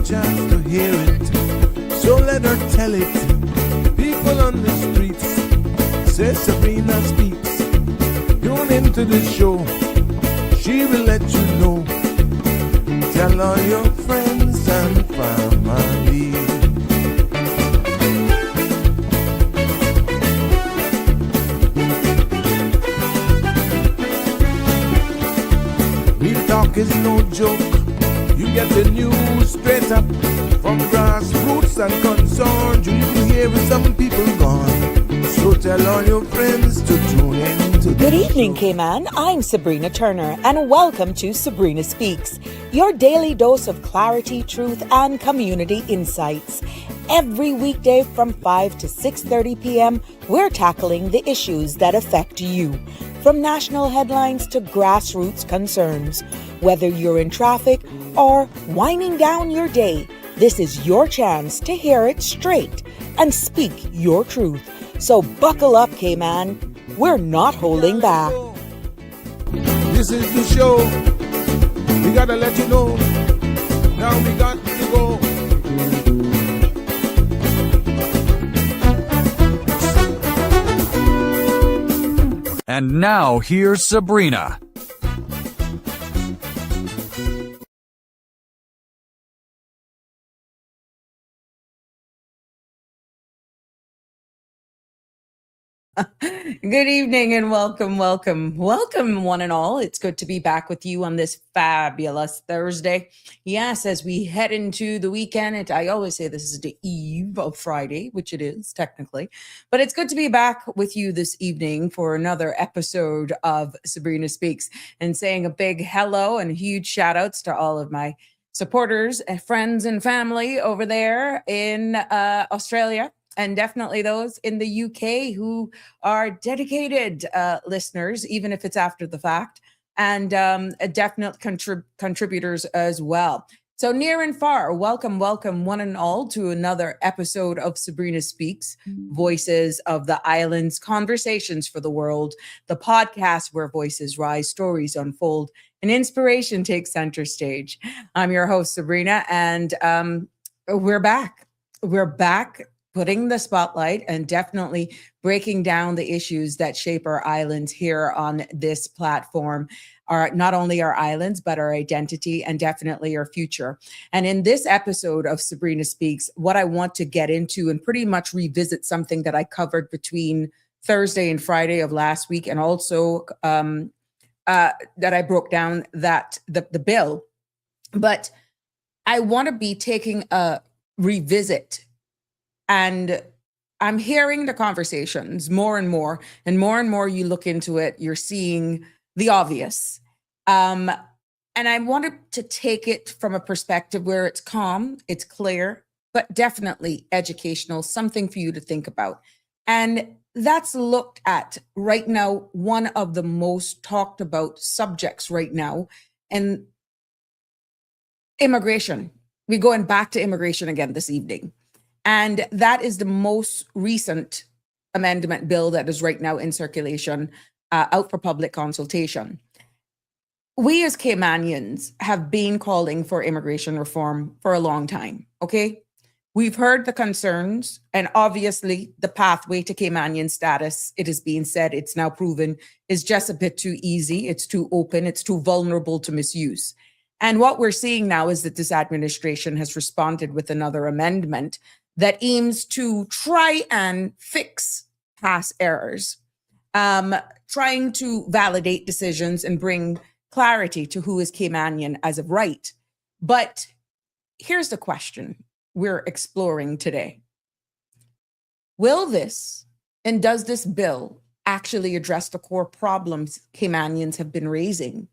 chance to hear it, so let her tell it. People on the streets say Sabrina Speaks. Tune into the show, she will let you know. Tell all your friends and family. Real talk is no joke. You get the news straight up from grassroots and concerns. You can hear with some people gone. So tell all your friends to tune in to Good evening, Cayman. I'm Sabrina Turner, and welcome to Sabrina Speaks, your daily dose of clarity, truth, and community insights. Every weekday from 5 to 6:30 p.m., we're tackling the issues that affect you, from national headlines to grassroots concerns. Whether you're in traffic or winding down your day, this is your chance to hear it straight and speak your truth. So buckle up, Cayman. We're not holding back. This is the show. We gotta let you know. Now we got to go. And now here's Sabrina. Good evening and welcome one and all. It's good to be back with you on this fabulous Thursday. Yes, as we head into the weekend, I always say this is the eve of Friday, which it is technically, but it's good to be back with you this evening for another episode of Sabrina Speaks, and saying a big hello and huge shout outs to all of my supporters and friends and family over there in Australia. And definitely those in the UK who are dedicated listeners, even if it's after the fact, and definite contributors as well. So near and far, welcome one and all to another episode of Sabrina Speaks, Voices of the Islands, Conversations for the World, the podcast where voices rise, stories unfold, and inspiration takes center stage. I'm your host, Sabrina, and we're back. We're back, putting the spotlight and definitely breaking down the issues that shape our islands here on this platform, are not only our islands, but our identity and definitely our future. And in this episode of Sabrina Speaks, what I want to get into and pretty much revisit something that I covered between Thursday and Friday of last week, and also that I broke down that the bill. But I want to be taking a revisit. And I'm hearing the conversations more and more you look into it, you're seeing the obvious. And I wanted to take it from a perspective where it's calm, it's clear, but definitely educational, something for you to think about. And that's looked at right now, one of the most talked about subjects right now, and immigration. We're going back to immigration again this evening. And that is the most recent amendment bill that is right now in circulation, out for public consultation. We as Caymanians have been calling for immigration reform for a long time, okay? We've heard the concerns, and obviously the pathway to Caymanian status, it is being said, it's now proven, is just a bit too easy, it's too open, it's too vulnerable to misuse. And what we're seeing now is that this administration has responded with another amendment that aims to try and fix past errors, trying to validate decisions and bring clarity to who is Caymanian as of right. But here's the question we're exploring today. Will this, and does this bill actually address the core problems Caymanians have been raising?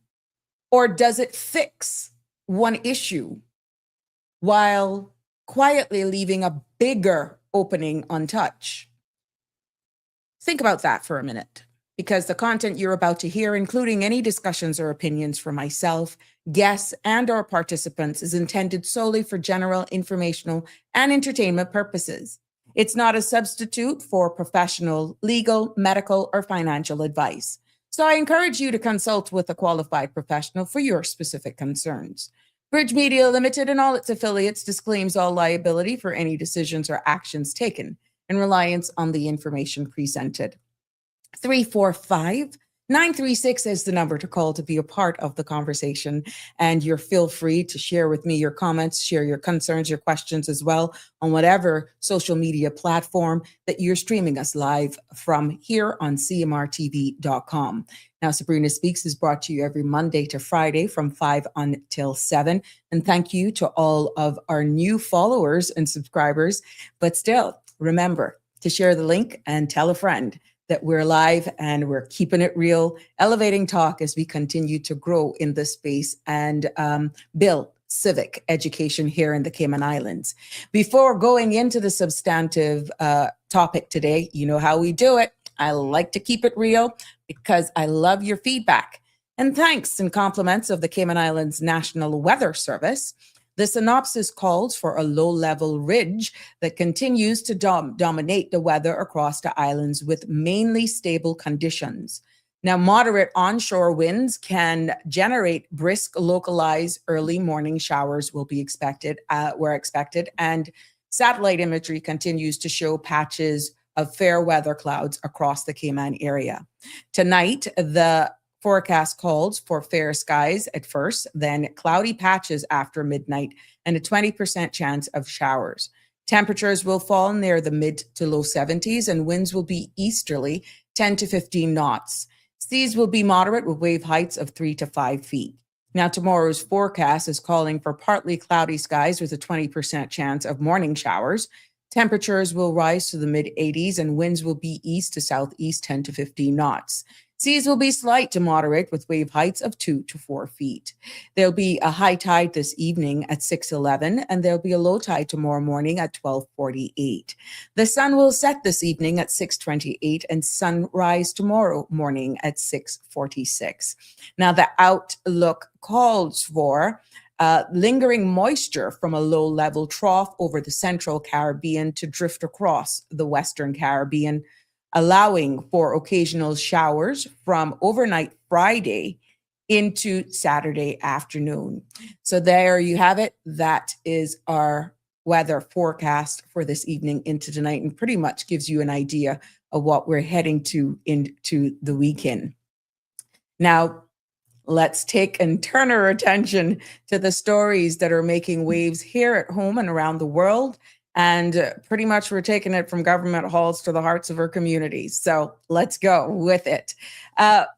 Or does it fix one issue while quietly leaving a bigger opening untouched? Think about that for a minute, because the content you're about to hear, including any discussions or opinions from myself, guests, and or participants, is intended solely for general informational and entertainment purposes. It's not a substitute for professional, legal, medical, or financial advice. So I encourage you to consult with a qualified professional for your specific concerns. Bridge Media Limited and all its affiliates disclaims all liability for any decisions or actions taken in reliance on the information presented. 345-936 is the number to call to be a part of the conversation. And you're feel free to share with me your comments, share your concerns, your questions as well on whatever social media platform that you're streaming us live from here on cmrtv.com. Now, Sabrina Speaks is brought to you every Monday to Friday from 5 until 7. And thank you to all of our new followers and subscribers. But still, remember to share the link and tell a friend that we're live and we're keeping it real, elevating talk as we continue to grow in this space and build civic education here in the Cayman Islands. Before going into the substantive topic today, you know how we do it. I like to keep it real because I love your feedback. And thanks and compliments of the Cayman Islands National Weather Service. The synopsis calls for a low-level ridge that continues to dominate the weather across the islands with mainly stable conditions. Now, moderate onshore winds can generate brisk, localized early morning showers were expected, and satellite imagery continues to show patches of fair weather clouds across the Cayman area. Tonight, the forecast calls for fair skies at first, then cloudy patches after midnight, and a 20% chance of showers. Temperatures will fall near the mid to low 70s, and winds will be easterly, 10 to 15 knots. Seas will be moderate with wave heights of 3 to 5 feet. Now, tomorrow's forecast is calling for partly cloudy skies with a 20% chance of morning showers. Temperatures will rise to the mid 80s, and winds will be east to southeast, 10 to 15 knots. Seas will be slight to moderate with wave heights of 2 to 4 feet. There'll be a high tide this evening at 6:11, and there'll be a low tide tomorrow morning at 12:48. The sun will set this evening at 6:28 and sunrise tomorrow morning at 6:46. Now, the outlook calls for lingering moisture from a low-level trough over the central Caribbean to drift across the Western Caribbean, allowing for occasional showers from overnight Friday into Saturday afternoon. So there you have it. That is our weather forecast for this evening into tonight, and pretty much gives you an idea of what we're heading to into the weekend. Now, let's take and turn our attention to the stories that are making waves here at home and around the world. And pretty much we're taking it from government halls to the hearts of our communities. So let's go with it.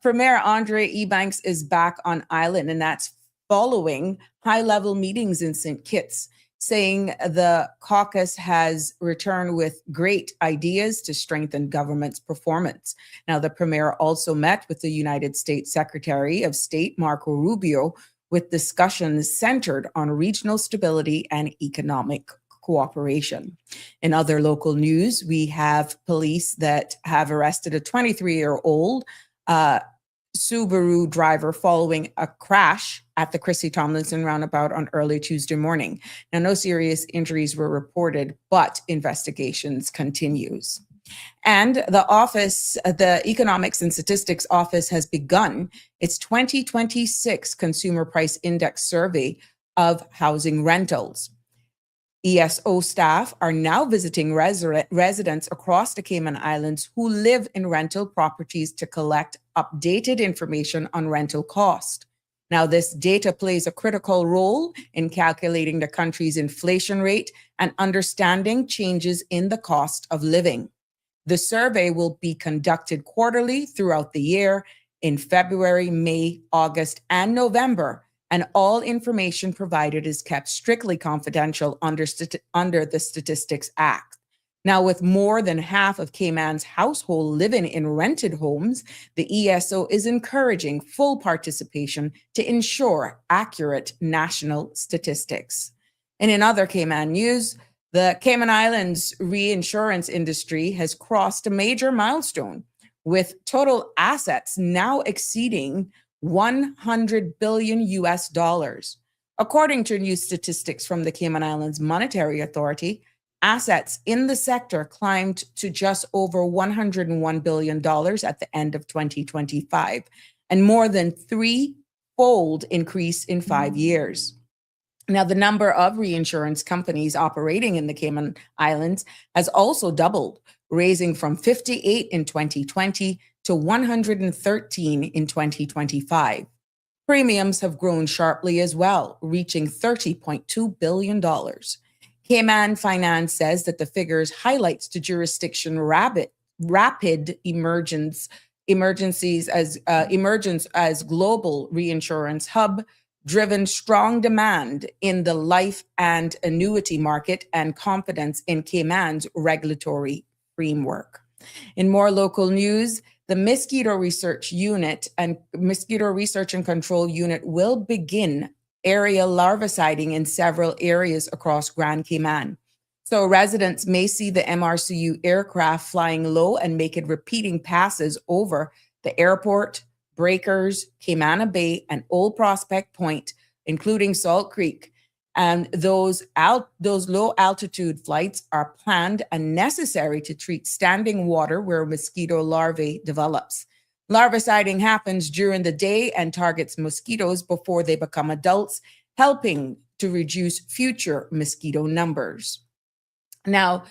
Premier Andre Ebanks is back on island, and that's following high-level meetings in St. Kitts, saying the caucus has returned with great ideas to strengthen government's performance. Now, the premier also met with the United States Secretary of State, Marco Rubio, with discussions centered on regional stability and economic cooperation. In other local news, we have police that have arrested a 23-year-old Subaru driver following a crash at the Chrissy Tomlinson roundabout on early Tuesday morning. Now, no serious injuries were reported, but investigations continues. And the Economics and Statistics Office has begun its 2026 Consumer Price Index survey of housing rentals. ESO staff are now visiting residents across the Cayman Islands who live in rental properties to collect updated information on rental cost. Now, this data plays a critical role in calculating the country's inflation rate and understanding changes in the cost of living. The survey will be conducted quarterly throughout the year in February, May, August, and November, and all information provided is kept strictly confidential under the Statistics Act. Now, with more than half of Cayman's household living in rented homes, the ESO is encouraging full participation to ensure accurate national statistics. And in other Cayman news, the Cayman Islands reinsurance industry has crossed a major milestone, with total assets now exceeding $100 billion. According to new statistics from the Cayman Islands Monetary Authority, assets in the sector climbed to just over $101 billion at the end of 2025, and more than threefold increase in 5 years. Now, the number of reinsurance companies operating in the Cayman Islands has also doubled, raising from 58 in 2020 to 113 in 2025. Premiums have grown sharply as well, reaching $30.2 billion. Cayman Finance says that the figures highlights the jurisdiction rapid emergence as global reinsurance hub, driven strong demand in the life and annuity market and confidence in Cayman's regulatory framework. In more local news, the Mosquito Research and Control Unit will begin area larviciding in several areas across Grand Cayman. So residents may see the MRCU aircraft flying low and make it repeating passes over the airport, Breakers, Caymana Bay, and Old Prospect Point, including Salt Creek. And those low altitude flights are planned and necessary to treat standing water where mosquito larvae develops. Larviciding happens during the day and targets mosquitoes before they become adults, helping to reduce future mosquito numbers. Now,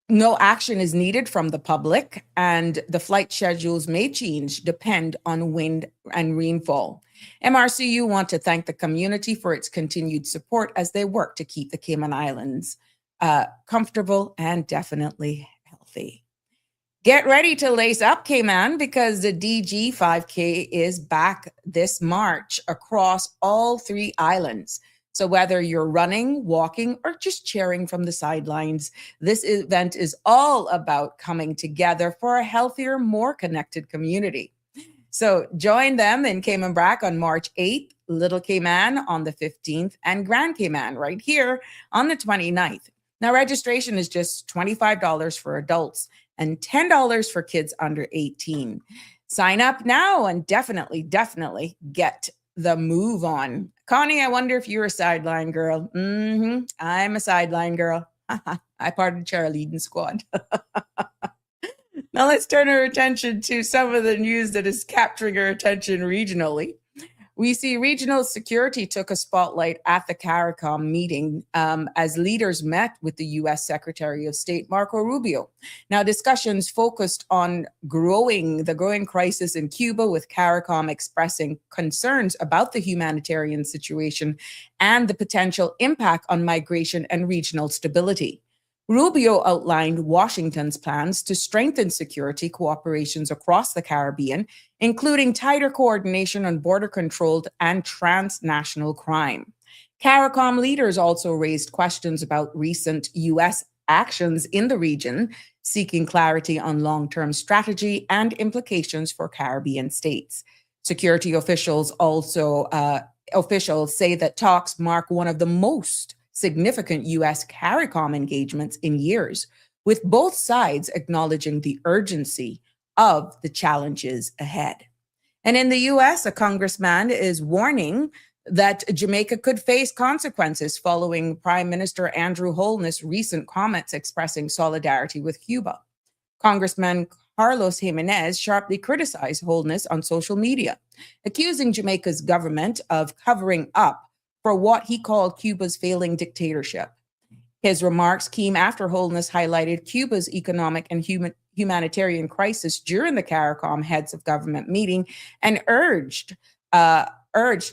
no action is needed from the public, and the flight schedules may change depend on wind and rainfall. MRCU want to thank the community for its continued support as they work to keep the Cayman Islands comfortable and definitely healthy. Get ready to lace up, Cayman, because the DG 5K is back this March across all 3 islands. So whether you're running, walking, or just cheering from the sidelines, this event is all about coming together for a healthier, more connected community. So join them in Cayman Brac on March 8th, Little Cayman on the 15th, and Grand Cayman right here on the 29th. Now, registration is just $25 for adults and $10 for kids under 18. Sign up now and definitely get the move on. Connie, I wonder if you're a sideline girl. I'm a sideline girl. I part of the cheerleading squad. Now let's turn our attention to some of the news that is capturing our attention regionally. We see regional security took a spotlight at the CARICOM meeting as leaders met with the U.S. Secretary of State, Marco Rubio. Now, discussions focused on the growing crisis in Cuba, with CARICOM expressing concerns about the humanitarian situation and the potential impact on migration and regional stability. Rubio outlined Washington's plans to strengthen security cooperations across the Caribbean, including tighter coordination on border-controlled and transnational crime. CARICOM leaders also raised questions about recent U.S. actions in the region, seeking clarity on long-term strategy and implications for Caribbean states. Security officials say that talks mark one of the most significant U.S. CARICOM engagements in years, with both sides acknowledging the urgency of the challenges ahead. And in the U.S., a congressman is warning that Jamaica could face consequences following Prime Minister Andrew Holness' recent comments expressing solidarity with Cuba. Congressman Carlos Jimenez sharply criticized Holness on social media, accusing Jamaica's government of covering up for what he called Cuba's failing dictatorship. His remarks came after Holness highlighted Cuba's economic and humanitarian crisis during the CARICOM heads of government meeting and urged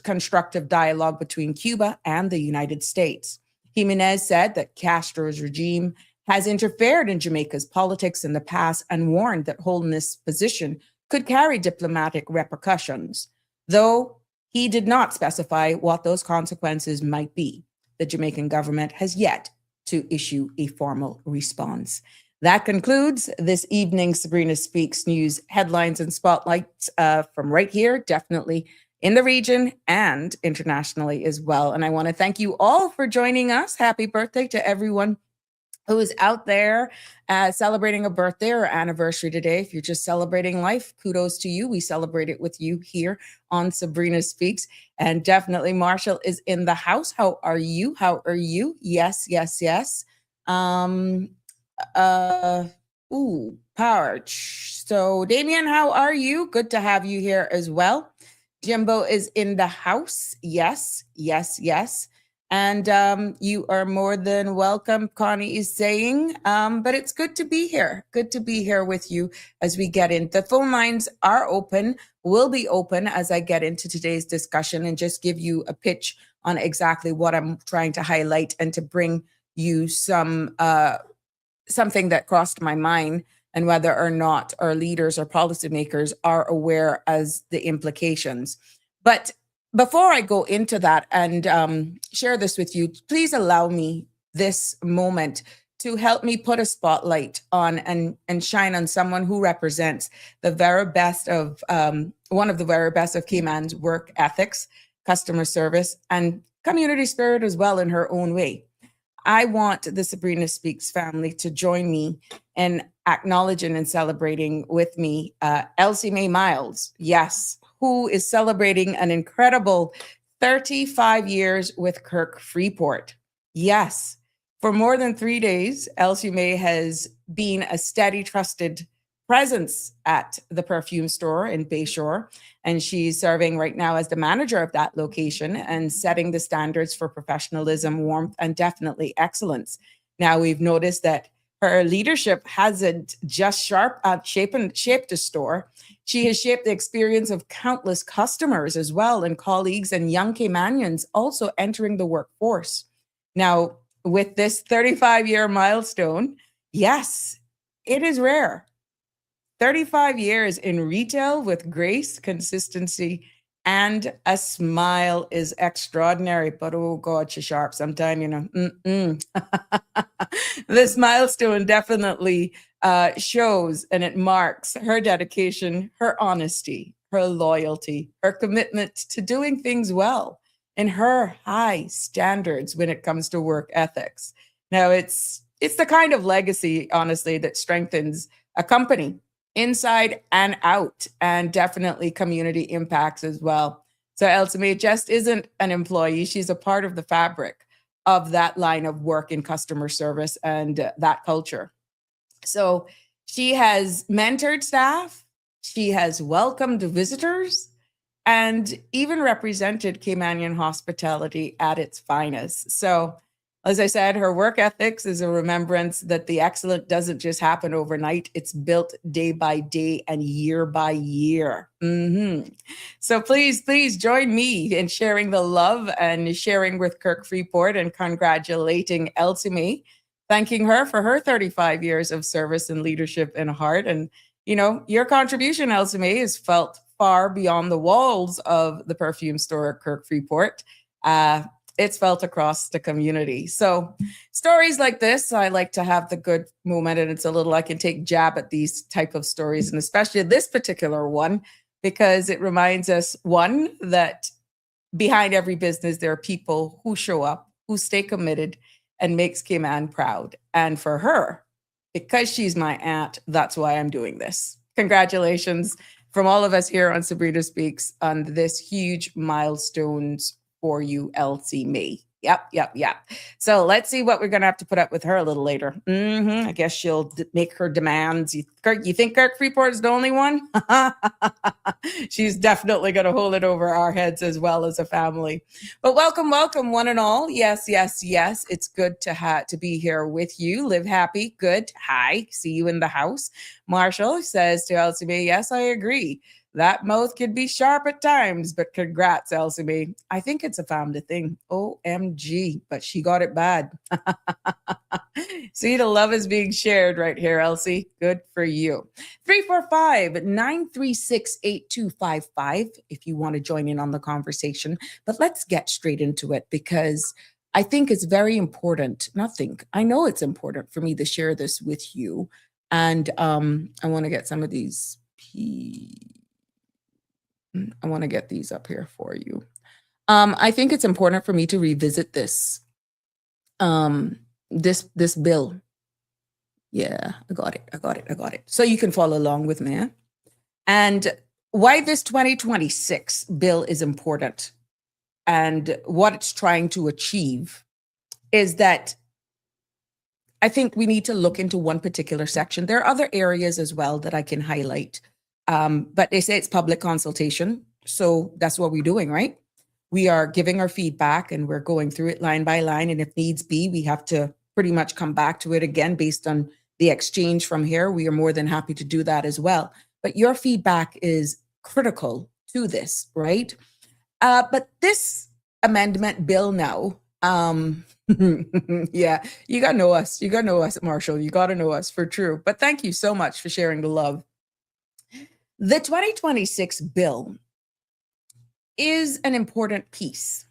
constructive dialogue between Cuba and the United States. Jimenez said that Castro's regime has interfered in Jamaica's politics in the past and warned that Holness' position could carry diplomatic repercussions, though he did not specify what those consequences might be. The Jamaican government has yet to issue a formal response. That concludes this evening's Sabrina Speaks news headlines and spotlights from right here, definitely in the region and internationally as well. And I want to thank you all for joining us. Happy birthday to everyone who is out there celebrating a birthday or anniversary today. If you're just celebrating life, kudos to you. We celebrate it with you here on Sabrina Speaks. And definitely Marshall is in the house. How are you? How are you? Yes. Parch. So Damien, how are you? Good to have you here as well. Jimbo is in the house. Yes. And you are more than welcome, Connie is saying. But it's good to be here. Good to be here with you as we get in. The phone lines are open, will be open as I get into today's discussion and just give you a pitch on exactly what I'm trying to highlight and to bring you some something that crossed my mind and whether or not our leaders or policymakers are aware as the implications. But before I go into that and share this with you, please allow me this moment to help me put a spotlight on and shine on someone who represents the very best of one of the very best of Cayman's work ethics, customer service, and community spirit as well in her own way. I want the Sabrina Speaks family to join me in acknowledging and celebrating with me Elsie Mae Miles. Yes, who is celebrating an incredible 35 years with Kirk Freeport. Yes, for more than 3 days, Elsie Mae has been a steady, trusted presence at the perfume store in Bayshore. And she's serving right now as the manager of that location and setting the standards for professionalism, warmth, and definitely excellence. Now, we've noticed that her leadership hasn't just shaped the store. She has shaped the experience of countless customers as well, and colleagues and young Caymanians also entering the workforce. Now, with this 35-year milestone, yes, it is rare. 35 years in retail with grace, consistency, and a smile is extraordinary. But oh God, she's sharp sometime, This milestone definitely shows and it marks her dedication, her honesty, her loyalty, her commitment to doing things well, and her high standards when it comes to work ethics. Now, it's the kind of legacy, honestly, that strengthens a company inside and out, and definitely community impacts as well. So Elsie Mae just isn't an employee. She's a part of the fabric of that line of work in customer service and that culture. So she has mentored staff. She has welcomed visitors and even represented Caymanian hospitality at its finest. So as I said, her work ethics is a remembrance that the excellent doesn't just happen overnight. It's built day by day and year by year. So please join me in sharing the love and sharing with Kirk Freeport and congratulating Elsie Mae, thanking her for her 35 years of service and leadership in heart. And, your contribution, Elsie Mae, is felt far beyond the walls of the perfume store at Kirk Freeport. It's felt across the community. So stories like this, I like to have the good moment, and it's a little, I can take jab at these type of stories, and especially this particular one, because it reminds us, one, that behind every business, there are people who show up, who stay committed, and makes Cayman proud. And for her, because she's my aunt, that's why I'm doing this. Congratulations from all of us here on Sabrina Speaks on this huge milestones for you, Elsie Mae. Yep. So let's see what we're going to have to put up with her a little later. I guess she'll make her demands. You think Kirk Freeport is the only one? She's definitely going to hold it over our heads as well as a family. But welcome, one and all. Yes. It's good to be here with you. Live happy. Good. Hi. See you in the house. Marshall says to Elsie Mae, yes, I agree. That mouth could be sharp at times, but congrats, Elsie Mae. I think it's a family thing. OMG, but she got it bad. See, the love is being shared right here, Elsie. Good for you. 345-936-8255 if you want to join in on the conversation. But let's get straight into it, because I think it's very important. I know it's important for me to share this with you. And I want to get some of these. I want to get these up here for you. I think it's important for me to revisit this bill. Yeah, I got it. So you can follow along with me. And why this 2026 bill is important and what it's trying to achieve is that I think we need to look into one particular section. There are other areas as well that I can highlight. But they say it's public consultation. So that's what we're doing, right? we are giving our feedback and we're going through it line by line. And if needs be, we have to pretty much come back to it again based on the exchange from here. We are more than happy to do that as well. But your feedback is critical to this, right? But this amendment bill now, yeah, you got to know us. You got to know us, Marshall. You got to know us for true. But thank you so much for sharing the love. The 2026 bill is an important piece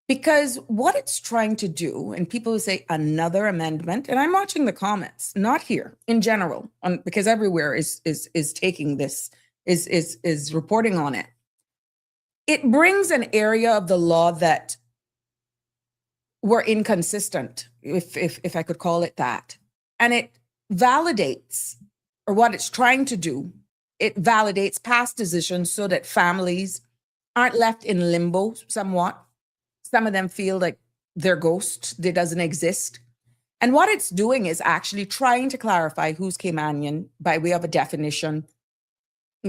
because what it's trying to do, and people will say another amendment, and I'm watching the comments, not here, in general, because everywhere is taking this, is reporting on it. It brings an area of the law that were inconsistent, if I could call it that. And it validates, or what it's trying to do, it validates past decisions so that families aren't left in limbo somewhat. Some of them feel like they're ghosts, they doesn't exist. And what it's doing is actually trying to clarify who's Caymanian by way of a definition,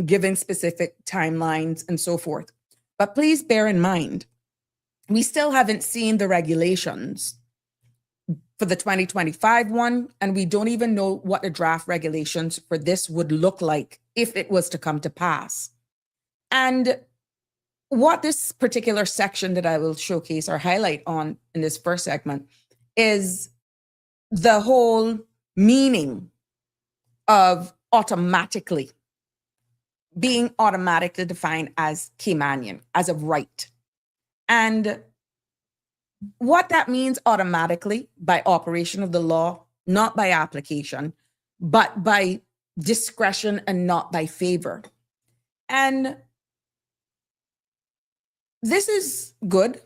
giving specific timelines and so forth. But please bear in mind, we still haven't seen the regulations for the 2025 one, and we don't even know what the draft regulations for this would look like if it was to come to pass. And what this particular section that I will showcase or highlight on in this first segment is the whole meaning of automatically being automatically defined as Caymanian, as of right. And what that means automatically by operation of the law, not by application, but by discretion and not by favor. And this is good.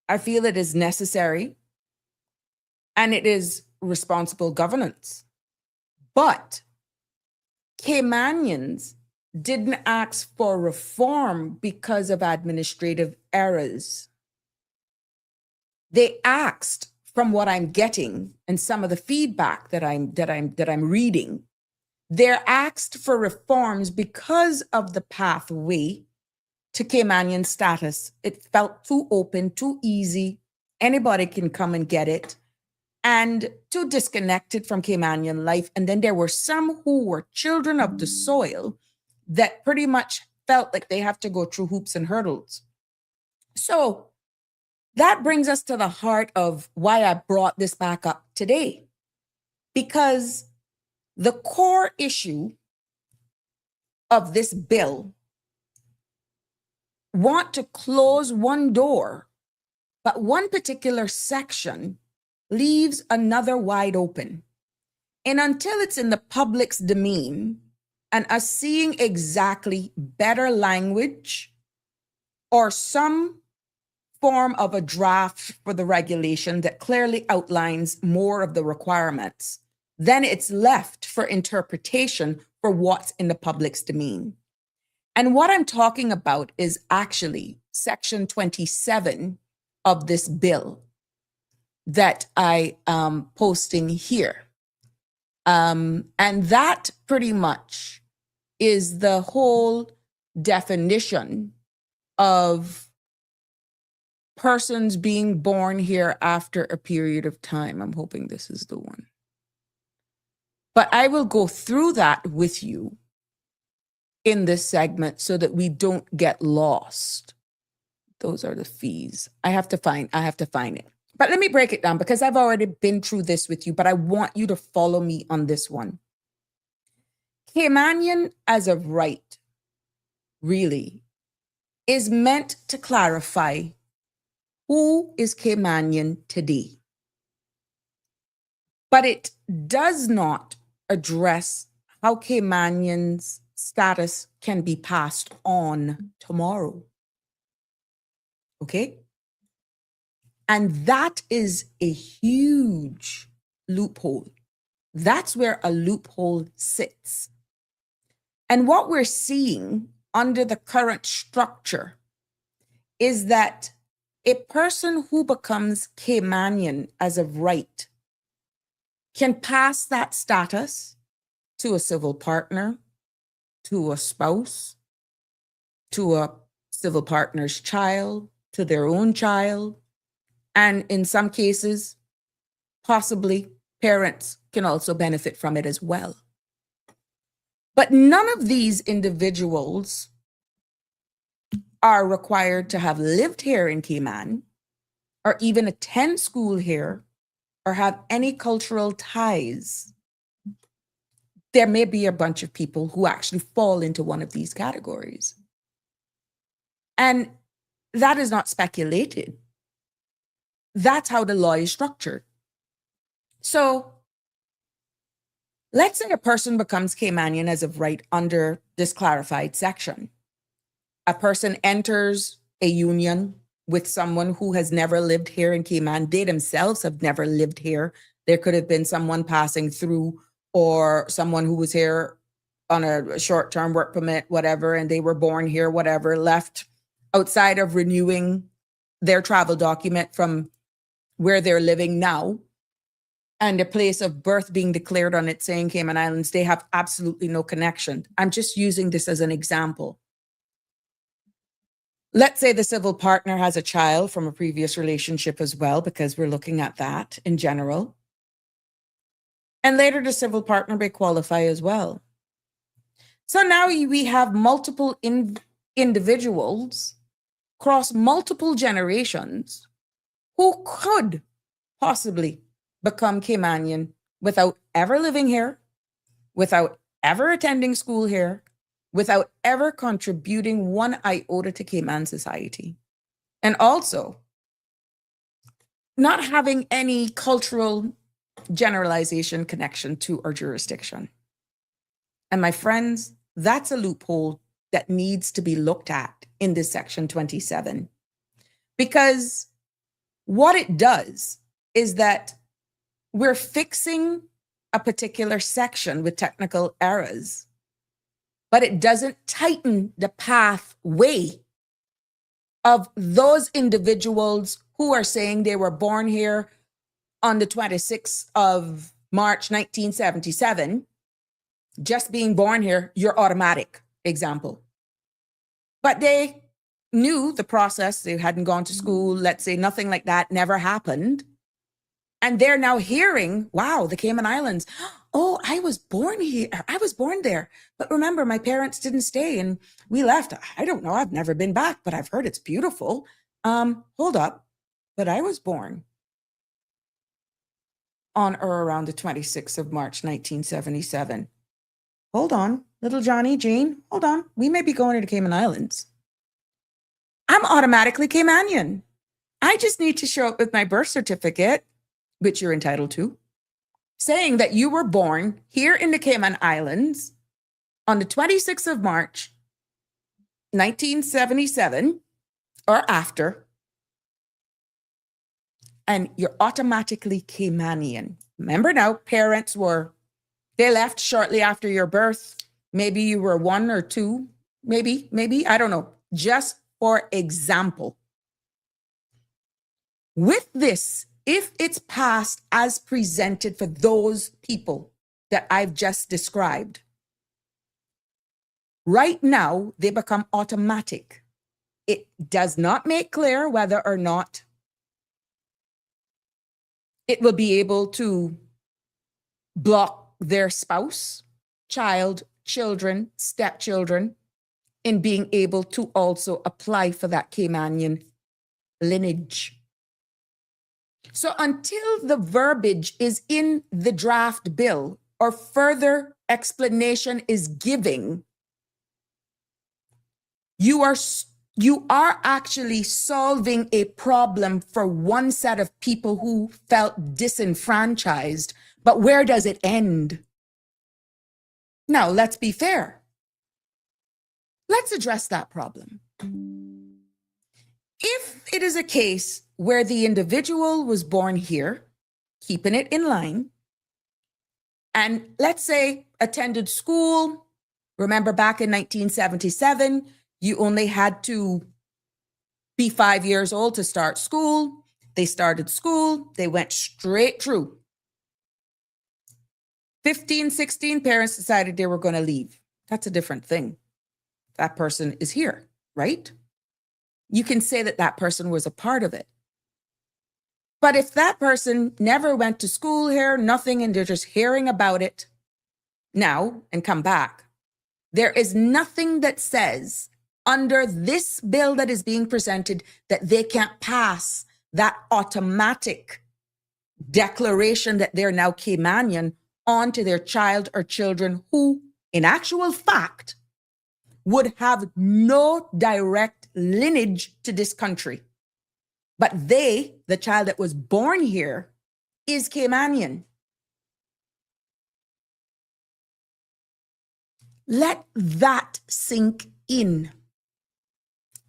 I feel it is necessary and it is responsible governance. But Caymanians didn't ask for reform because of administrative errors. They asked, from what I'm getting and some of the feedback that I'm reading, they're asked for reforms because of the pathway to Caymanian status. It felt too open, too easy. Anybody can come and get it, and too disconnected from Caymanian life. And then there were some who were children of the soil that pretty much felt like they have to go through hoops and hurdles. So that brings us to the heart of why I brought this back up today. Because the core issue of this bill want to close one door, but one particular section leaves another wide open. And until it's in the public's domain, and us seeing exactly better language or some form of a draft for the regulation that clearly outlines more of the requirements, then it's left for interpretation for what's in the public's domain. And what I'm talking about is actually Section 27 of this bill that I am posting here. And that pretty much is the whole definition of persons being born here after a period of time. I'm hoping this is the one. But I will go through that with you in this segment so that we don't get lost. Those are the fees. I have to find it. But let me break it down because I've already been through this with you, but I want you to follow me on this one. Caymanian as of right, really, is meant to clarify who is Caymanian today. But it does not address how Caymanians' status can be passed on tomorrow. Okay? And that is a huge loophole. That's where a loophole sits. And what we're seeing under the current structure is that a person who becomes Caymanian as of right can pass that status to a civil partner, to a spouse, to a civil partner's child, to their own child, and in some cases, possibly parents can also benefit from it as well. But none of these individuals are required to have lived here in Cayman or even attend school here or have any cultural ties. There may be a bunch of people who actually fall into one of these categories. And that is not speculated. That's how the law is structured. So let's say a person becomes Caymanian as of right under this clarified section. A person enters a union with someone who has never lived here in Cayman. They themselves have never lived here. There could have been someone passing through or someone who was here on a short-term work permit, whatever, and they were born here, whatever, left outside of renewing their travel document from where they're living now and the place of birth being declared on it saying Cayman Islands. They have absolutely no connection. I'm just using this as an example. Let's say the civil partner has a child from a previous relationship as well, because we're looking at that in general. And later the civil partner may qualify as well. So now we have multiple individuals across multiple generations who could possibly become Caymanian without ever living here, without ever attending school here, without ever contributing one iota to Cayman society. And also not having any cultural generalization connection to our jurisdiction. And my friends, that's a loophole that needs to be looked at in this section 27. Because what it does is that we're fixing a particular section with technical errors, but it doesn't tighten the pathway of those individuals who are saying they were born here on the 26th of March, 1977. Just being born here, you're automatic, example. But they knew the process. They hadn't gone to school. Let's say nothing like that never happened. And they're now hearing, wow, the Cayman Islands. Oh, I was born here. I was born there. But remember, my parents didn't stay and we left. I don't know. I've never been back, but I've heard it's beautiful. Hold up. But I was born on or around the 26th of March, 1977. Hold on, little Johnny, Jane, hold on. We may be going to the Cayman Islands. I'm automatically Caymanian. I just need to show up with my birth certificate, which you're entitled to, saying that you were born here in the Cayman Islands on the 26th of March, 1977 or after, and you're automatically Caymanian. Remember now, parents they left shortly after your birth. Maybe you were 1 or 2, maybe, I don't know. Just for example. With this, if it's passed as presented for those people that I've just described, right now they become automatic. It does not make clear whether or not it will be able to block their spouse, child, children, stepchildren in being able to also apply for that Caymanian lineage. So until the verbiage is in the draft bill or further explanation is given, you are actually solving a problem for one set of people who felt disenfranchised. But where does it end? Now, let's be fair. Let's address that problem. If it is a case where the individual was born here, keeping it in line, and let's say attended school, remember back in 1977, you only had to be 5 years old to start school. They started school, they went straight through. 15, 16, parents decided they were going to leave. That's a different thing. That person is here, right? you can say that that person was a part of it. But if that person never went to school here, nothing, and they're just hearing about it now and come back, there is nothing that says under this bill that is being presented that they can't pass that automatic declaration that they're now Caymanian onto their child or children who, in actual fact, would have no direct lineage to this country. But they, the child that was born here, is Caymanian. Let that sink in.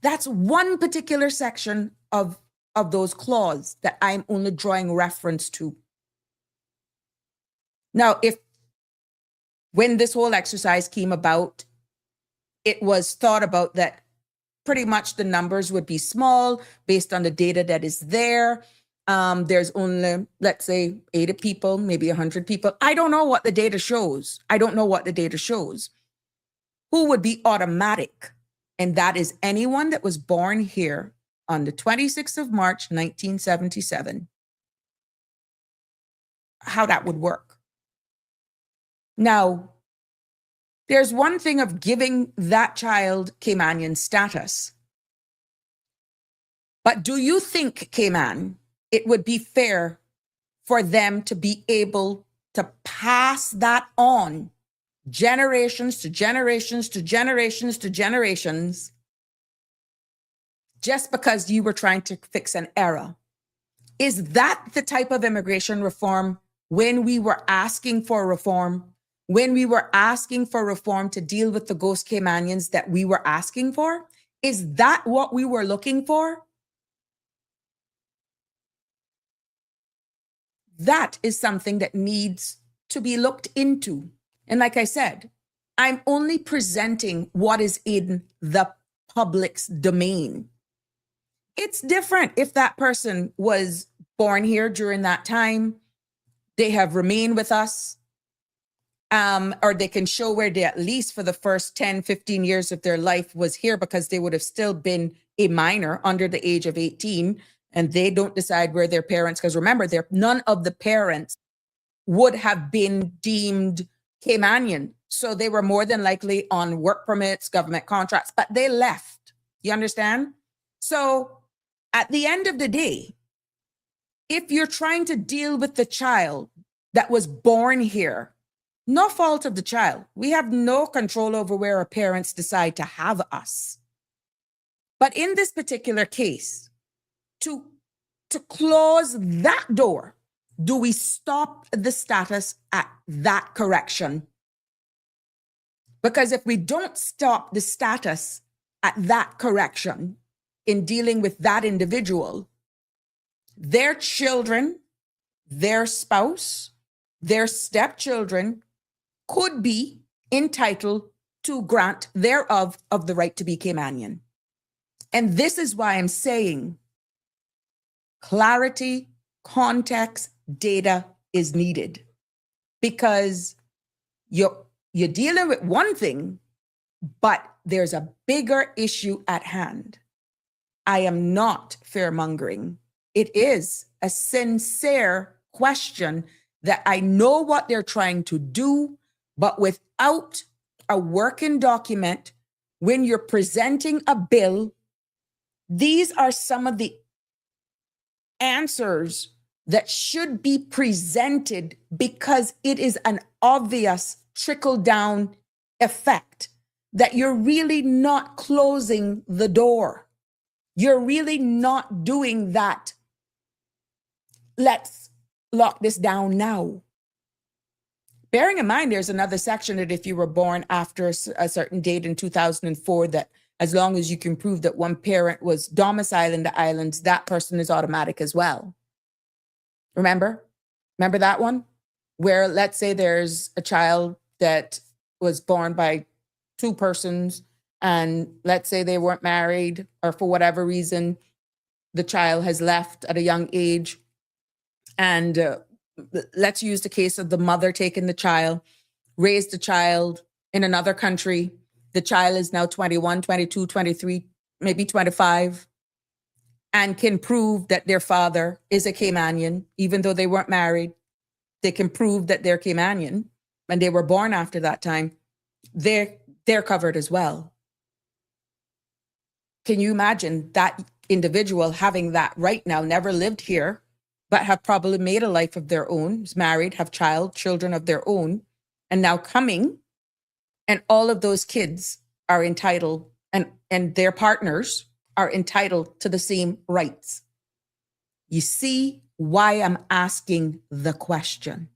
That's one particular section of those clauses that I'm only drawing reference to. Now, when this whole exercise came about, it was thought about that pretty much the numbers would be small based on the data that is there. There's only, let's say, 80 people, maybe 100 people. I don't know what the data shows. Who would be automatic? And that is anyone that was born here on the 26th of March, 1977. How that would work. Now, there's one thing of giving that child Caymanian status. But do you think, Cayman, it would be fair for them to be able to pass that on generations to generations to generations to generations just because you were trying to fix an error? Is that the type of immigration reform when we were asking for reform? When we were asking for reform to deal with the ghost Caymanians that we were asking for? Is that what we were looking for? That is something that needs to be looked into. And like I said, I'm only presenting what is in the public's domain. It's different if that person was born here during that time, they have remained with us, or they can show where they, at least for the first 10, 15 years of their life, was here because they would have still been a minor under the age of 18, and they don't decide where their parents, because remember, none of the parents would have been deemed Caymanian. So they were more than likely on work permits, government contracts, but they left. You understand? So at the end of the day, if you're trying to deal with the child that was born here, no fault of the child. We have no control over where our parents decide to have us. But in this particular case, to close that door, do we stop the status at that correction? Because if we don't stop the status at that correction in dealing with that individual, their children, their spouse, their stepchildren could be entitled to grant thereof of the right to be Caymanian. And this is why I'm saying clarity, context, data is needed, because you're dealing with one thing, but there's a bigger issue at hand. I am not fear-mongering. It is a sincere question that I know what they're trying to do, but without a working document, when you're presenting a bill, these are some of the answers that should be presented, because it is an obvious trickle-down effect that you're really not closing the door. You're really not doing that. Let's lock this down now. Bearing in mind, there's another section that if you were born after a certain date in 2004, that as long as you can prove that one parent was domiciled in the islands, that person is automatic as well. Remember that one? Where let's say there's a child that was born by two persons, and let's say they weren't married, or for whatever reason, the child has left at a young age. And let's use the case of the mother taking the child, raised the child in another country. The child is now 21, 22, 23, maybe 25. and can prove that their father is a Caymanian, even though they weren't married, they can prove that they're Caymanian and they were born after that time, they're covered as well. Can you imagine that individual having that right now, never lived here, but have probably made a life of their own, is married, have children of their own, and now coming, and all of those kids are entitled, and their partners are entitled to the same rights. You see why I'm asking the question.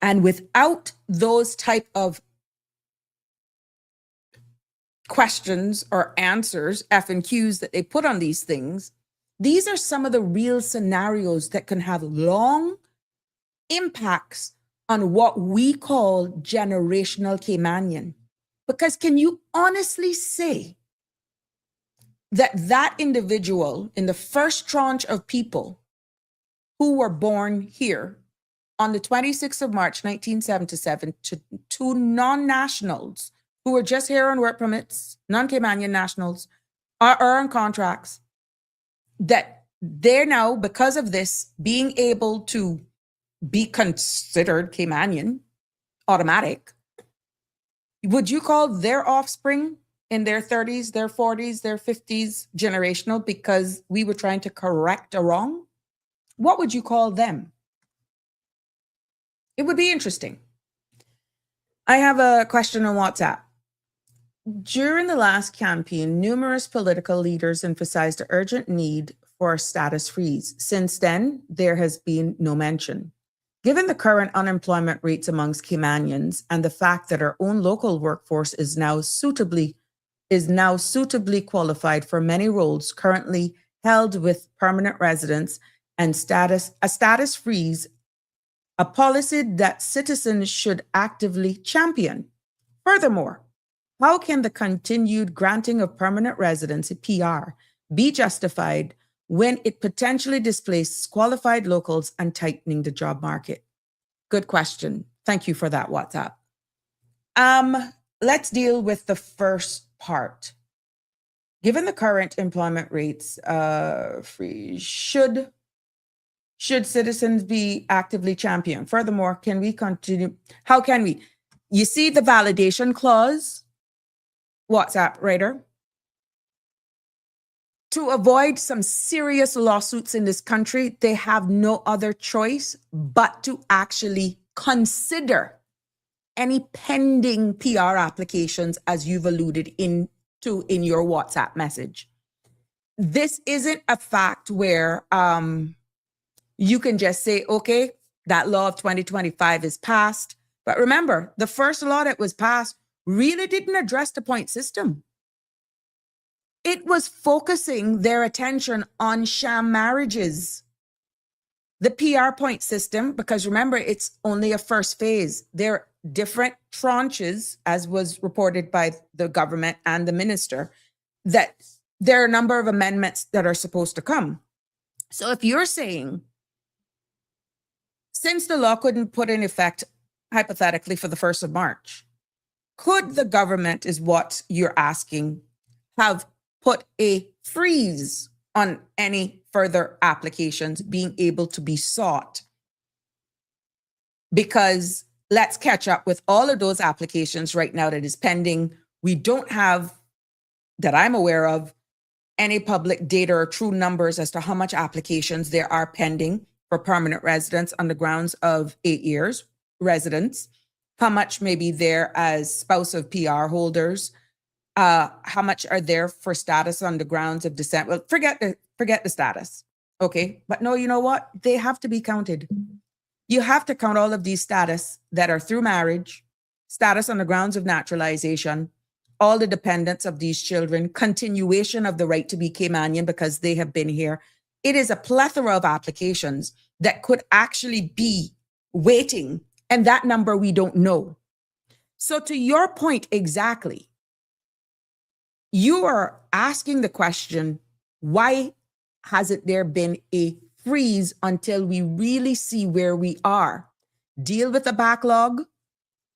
And without those type of questions or answers, F and Qs that they put on these things, these are some of the real scenarios that can have long impacts on what we call generational Caymanian. Because can you honestly say that that individual in the first tranche of people who were born here on the 26th of March, 1977, to two non-nationals who were just here on work permits, non-Caymanian nationals, are on contracts, that they're now, because of this, being able to be considered Caymanian, automatic? Would you call their offspring in their 30s, their 40s, their 50s generational because we were trying to correct a wrong? What would you call them? It would be interesting. I have a question on WhatsApp. During the last campaign, numerous political leaders emphasized the urgent need for a status freeze. Since then, there has been no mention. Given the current unemployment rates amongst Caymanians and the fact that our own local workforce is now suitably qualified for many roles currently held with permanent residents and a status freeze, a policy that citizens should actively champion. Furthermore, how can the continued granting of permanent residency, PR, be justified when it potentially displaces qualified locals and tightening the job market? Good question. Thank you for that, WhatsApp. Let's deal with the first part. Given the current employment rates, should citizens be actively championed? Furthermore, can we continue? How can we? You see the validation clause, WhatsApp writer? To avoid some serious lawsuits in this country, they have no other choice but to actually consider any pending PR applications, as you've alluded to in your WhatsApp message. This isn't a fact where you can just say, okay, that law of 2025 is passed. But remember, the first law that was passed really didn't address the point system. It was focusing their attention on sham marriages. The PR point system, because remember, it's only a first phase. There are different tranches, as was reported by the government and the minister, that there are a number of amendments that are supposed to come. So if you're saying, since the law couldn't put in effect, hypothetically, for the 1st of March, could the government, is what you're asking, have put a freeze on any further applications being able to be sought? Because let's catch up with all of those applications right now that is pending. We don't have, that I'm aware of, any public data or true numbers as to how much applications there are pending for permanent residents on the grounds of 8 years residence, how much may be there as spouse of PR holders, how much are there for status on the grounds of descent. Well, forget the status, okay? But no, you know what? They have to be counted. You have to count all of these status that are through marriage, status on the grounds of naturalization, all the dependents of these children, continuation of the right to be Caymanian because they have been here. It is a plethora of applications that could actually be waiting, and that number we don't know. So to your point exactly, you are asking the question, why hasn't there been a freeze until we really see where we are? Deal with the backlog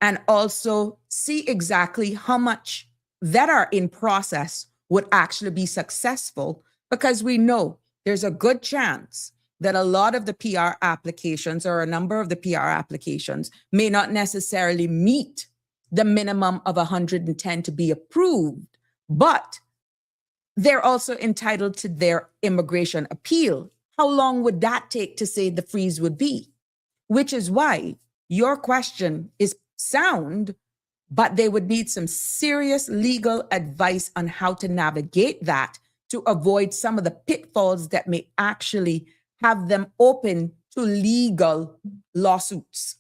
and also see exactly how much that are in process would actually be successful, because we know there's a good chance that a lot of the PR applications, or a number of the PR applications, may not necessarily meet the minimum of 110 to be approved, but they're also entitled to their immigration appeal. How long would that take to say the freeze would be? Which is why your question is sound, but they would need some serious legal advice on how to navigate that to avoid some of the pitfalls that may actually have them open to legal lawsuits.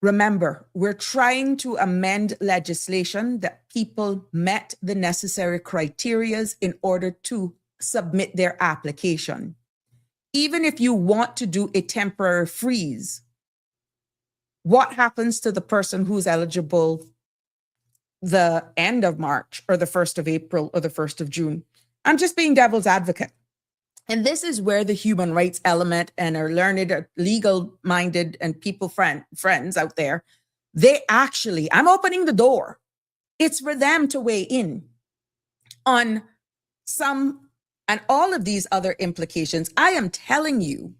Remember, we're trying to amend legislation that people met the necessary criteria in order to submit their application. Even if you want to do a temporary freeze, what happens to the person who's eligible the end of March or the 1st of April or the 1st of June? I'm just being devil's advocate. And this is where the human rights element and our learned, legal-minded and people friends out there, they actually, I'm opening the door. It's for them to weigh in on some and all of these other implications. I am telling you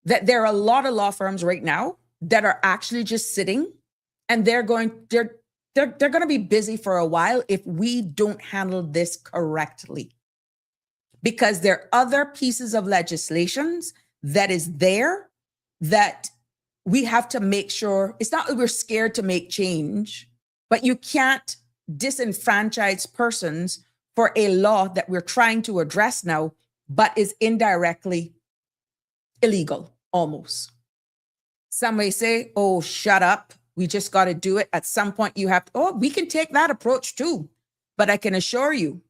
that there are a lot of law firms right now that are actually just sitting, and they're going to be busy for a while if we don't handle this correctly. Because there are other pieces of legislations that is there that we have to make sure. It's not that we're scared to make change, but you can't disenfranchise persons for a law that we're trying to address now, but is indirectly illegal, almost. Some may say, oh, shut up. We just got to do it. At some point you have to, oh, we can take that approach too. But I can assure you,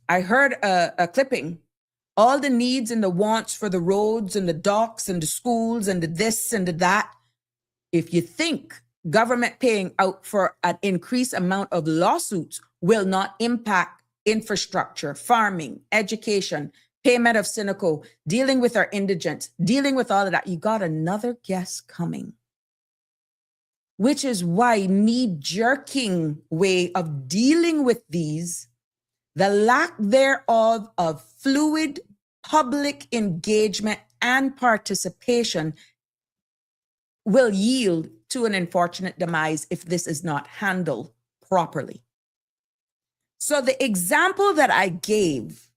I heard a clipping, all the needs and the wants for the roads and the docks and the schools and the this and the that. If you think government paying out for an increased amount of lawsuits will not impact infrastructure, farming, education, payment of Sinoco, dealing with our indigents, dealing with all of that, you got another guest coming. Which is why knee-jerking way of dealing with these, the lack thereof of fluid public engagement and participation, will yield to an unfortunate demise if this is not handled properly. So the example that I gave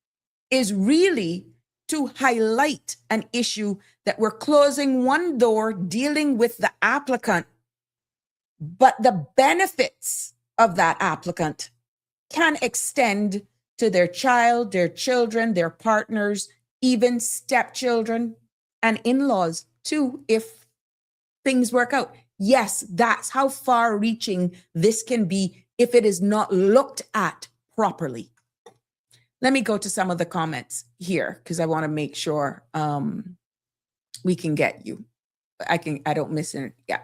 is really to highlight an issue that we're closing one door dealing with the applicant, but the benefits of that applicant can extend to their child, their children, their partners, even stepchildren and in-laws too, if things work out. Yes, that's how far-reaching this can be if it is not looked at properly. Let me go to some of the comments here because I want to make sure we can get you. I don't miss it. Yeah.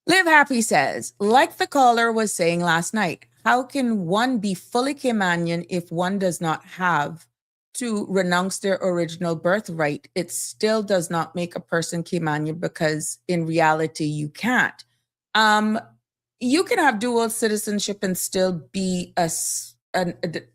Live Happy says, like the caller was saying last night, how can one be fully Caymanian if one does not have to renounce their original birthright? It still does not make a person Caymanian because in reality you can't. You can have dual citizenship and still be a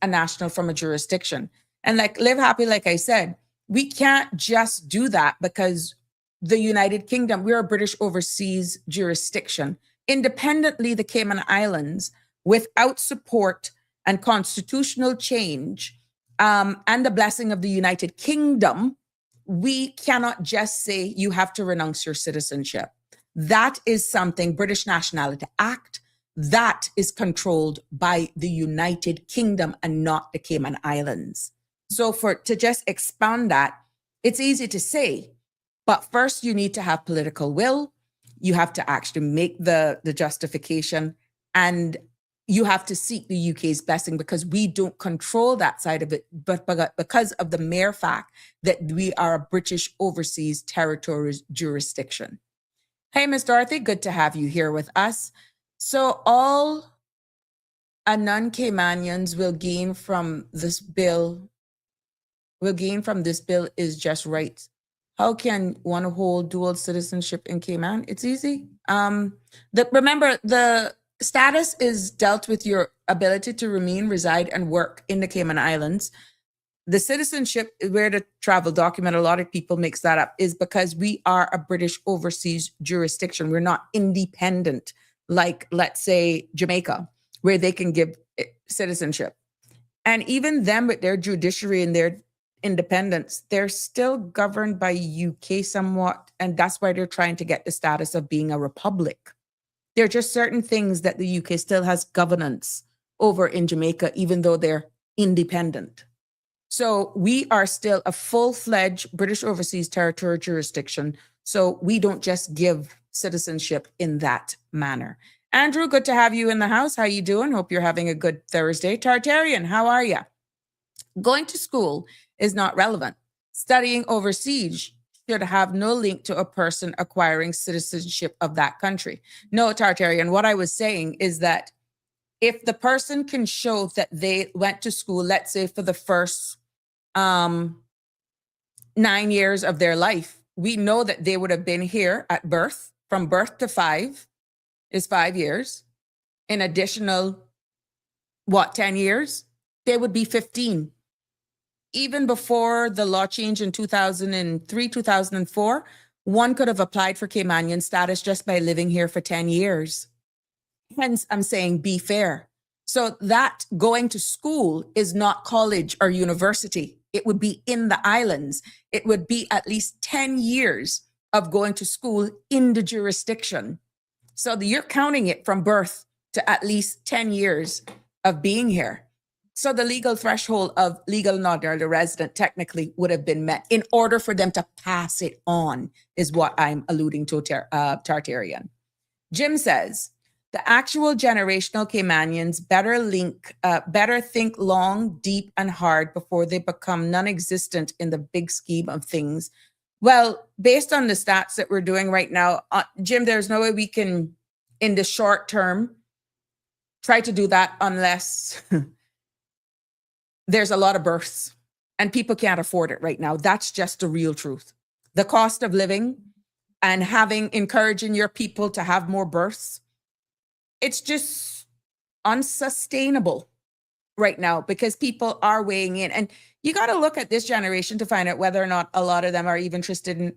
national from a jurisdiction. And like Live Happy, like I said, we can't just do that because the United Kingdom, we're a British overseas jurisdiction. Independently, the Cayman Islands, without support and constitutional change and the blessing of the United Kingdom, we cannot just say you have to renounce your citizenship. That is something, British Nationality Act, that is controlled by the United Kingdom and not the Cayman Islands. So to just expand that, it's easy to say, but first you need to have political will. You have to actually make the justification, and you have to seek the UK's blessing because we don't control that side of it, but because of the mere fact that we are a British overseas territory jurisdiction. Hey, Miss Dorothy, good to have you here with us. So all non-Caymanians will gain from this bill is just rights. How can one hold dual citizenship in Cayman? It's easy. Remember, the Status is dealt with your ability to remain, reside, and work in the Cayman Islands. The citizenship is where the travel document, a lot of people mix that up, is because we are a British overseas jurisdiction. We're not independent like, let's say, Jamaica, where they can give citizenship. And even them with their judiciary and their independence, they're still governed by UK somewhat. And that's why they're trying to get the status of being a republic. There are just certain things that the UK still has governance over in Jamaica, even though they're independent. So we are still a full-fledged British overseas territorial jurisdiction. So we don't just give citizenship in that manner. Andrew, good to have you in the house. How you doing? Hope you're having a good Thursday. Tartarian, how are you? Going to school is not relevant. Studying overseas should have no link to a person acquiring citizenship of that country. No, Tartarian, what I was saying is that if the person can show that they went to school, let's say for the first 9 years of their life, we know that they would have been here at birth. From birth to 5 is 5 years. An additional, 10 years? They would be 15. Even before the law change in 2003, 2004, one could have applied for Caymanian status just by living here for 10 years. Hence, I'm saying be fair. So that going to school is not college or university. It would be in the islands. It would be at least 10 years of going to school in the jurisdiction. So you're counting it from birth to at least 10 years of being here. So the legal threshold of legal non-ordinary resident technically would have been met in order for them to pass it on, is what I'm alluding to, Tartarian. Jim says, the actual generational Caymanians better think long, deep, and hard before they become non-existent in the big scheme of things. Well, based on the stats that we're doing right now, Jim, there's no way we can, in the short term, try to do that unless there's a lot of births and people can't afford it right now. That's just the real truth. The cost of living and encouraging your people to have more births, it's just unsustainable right now because people are weighing in. And you got to look at this generation to find out whether or not a lot of them are even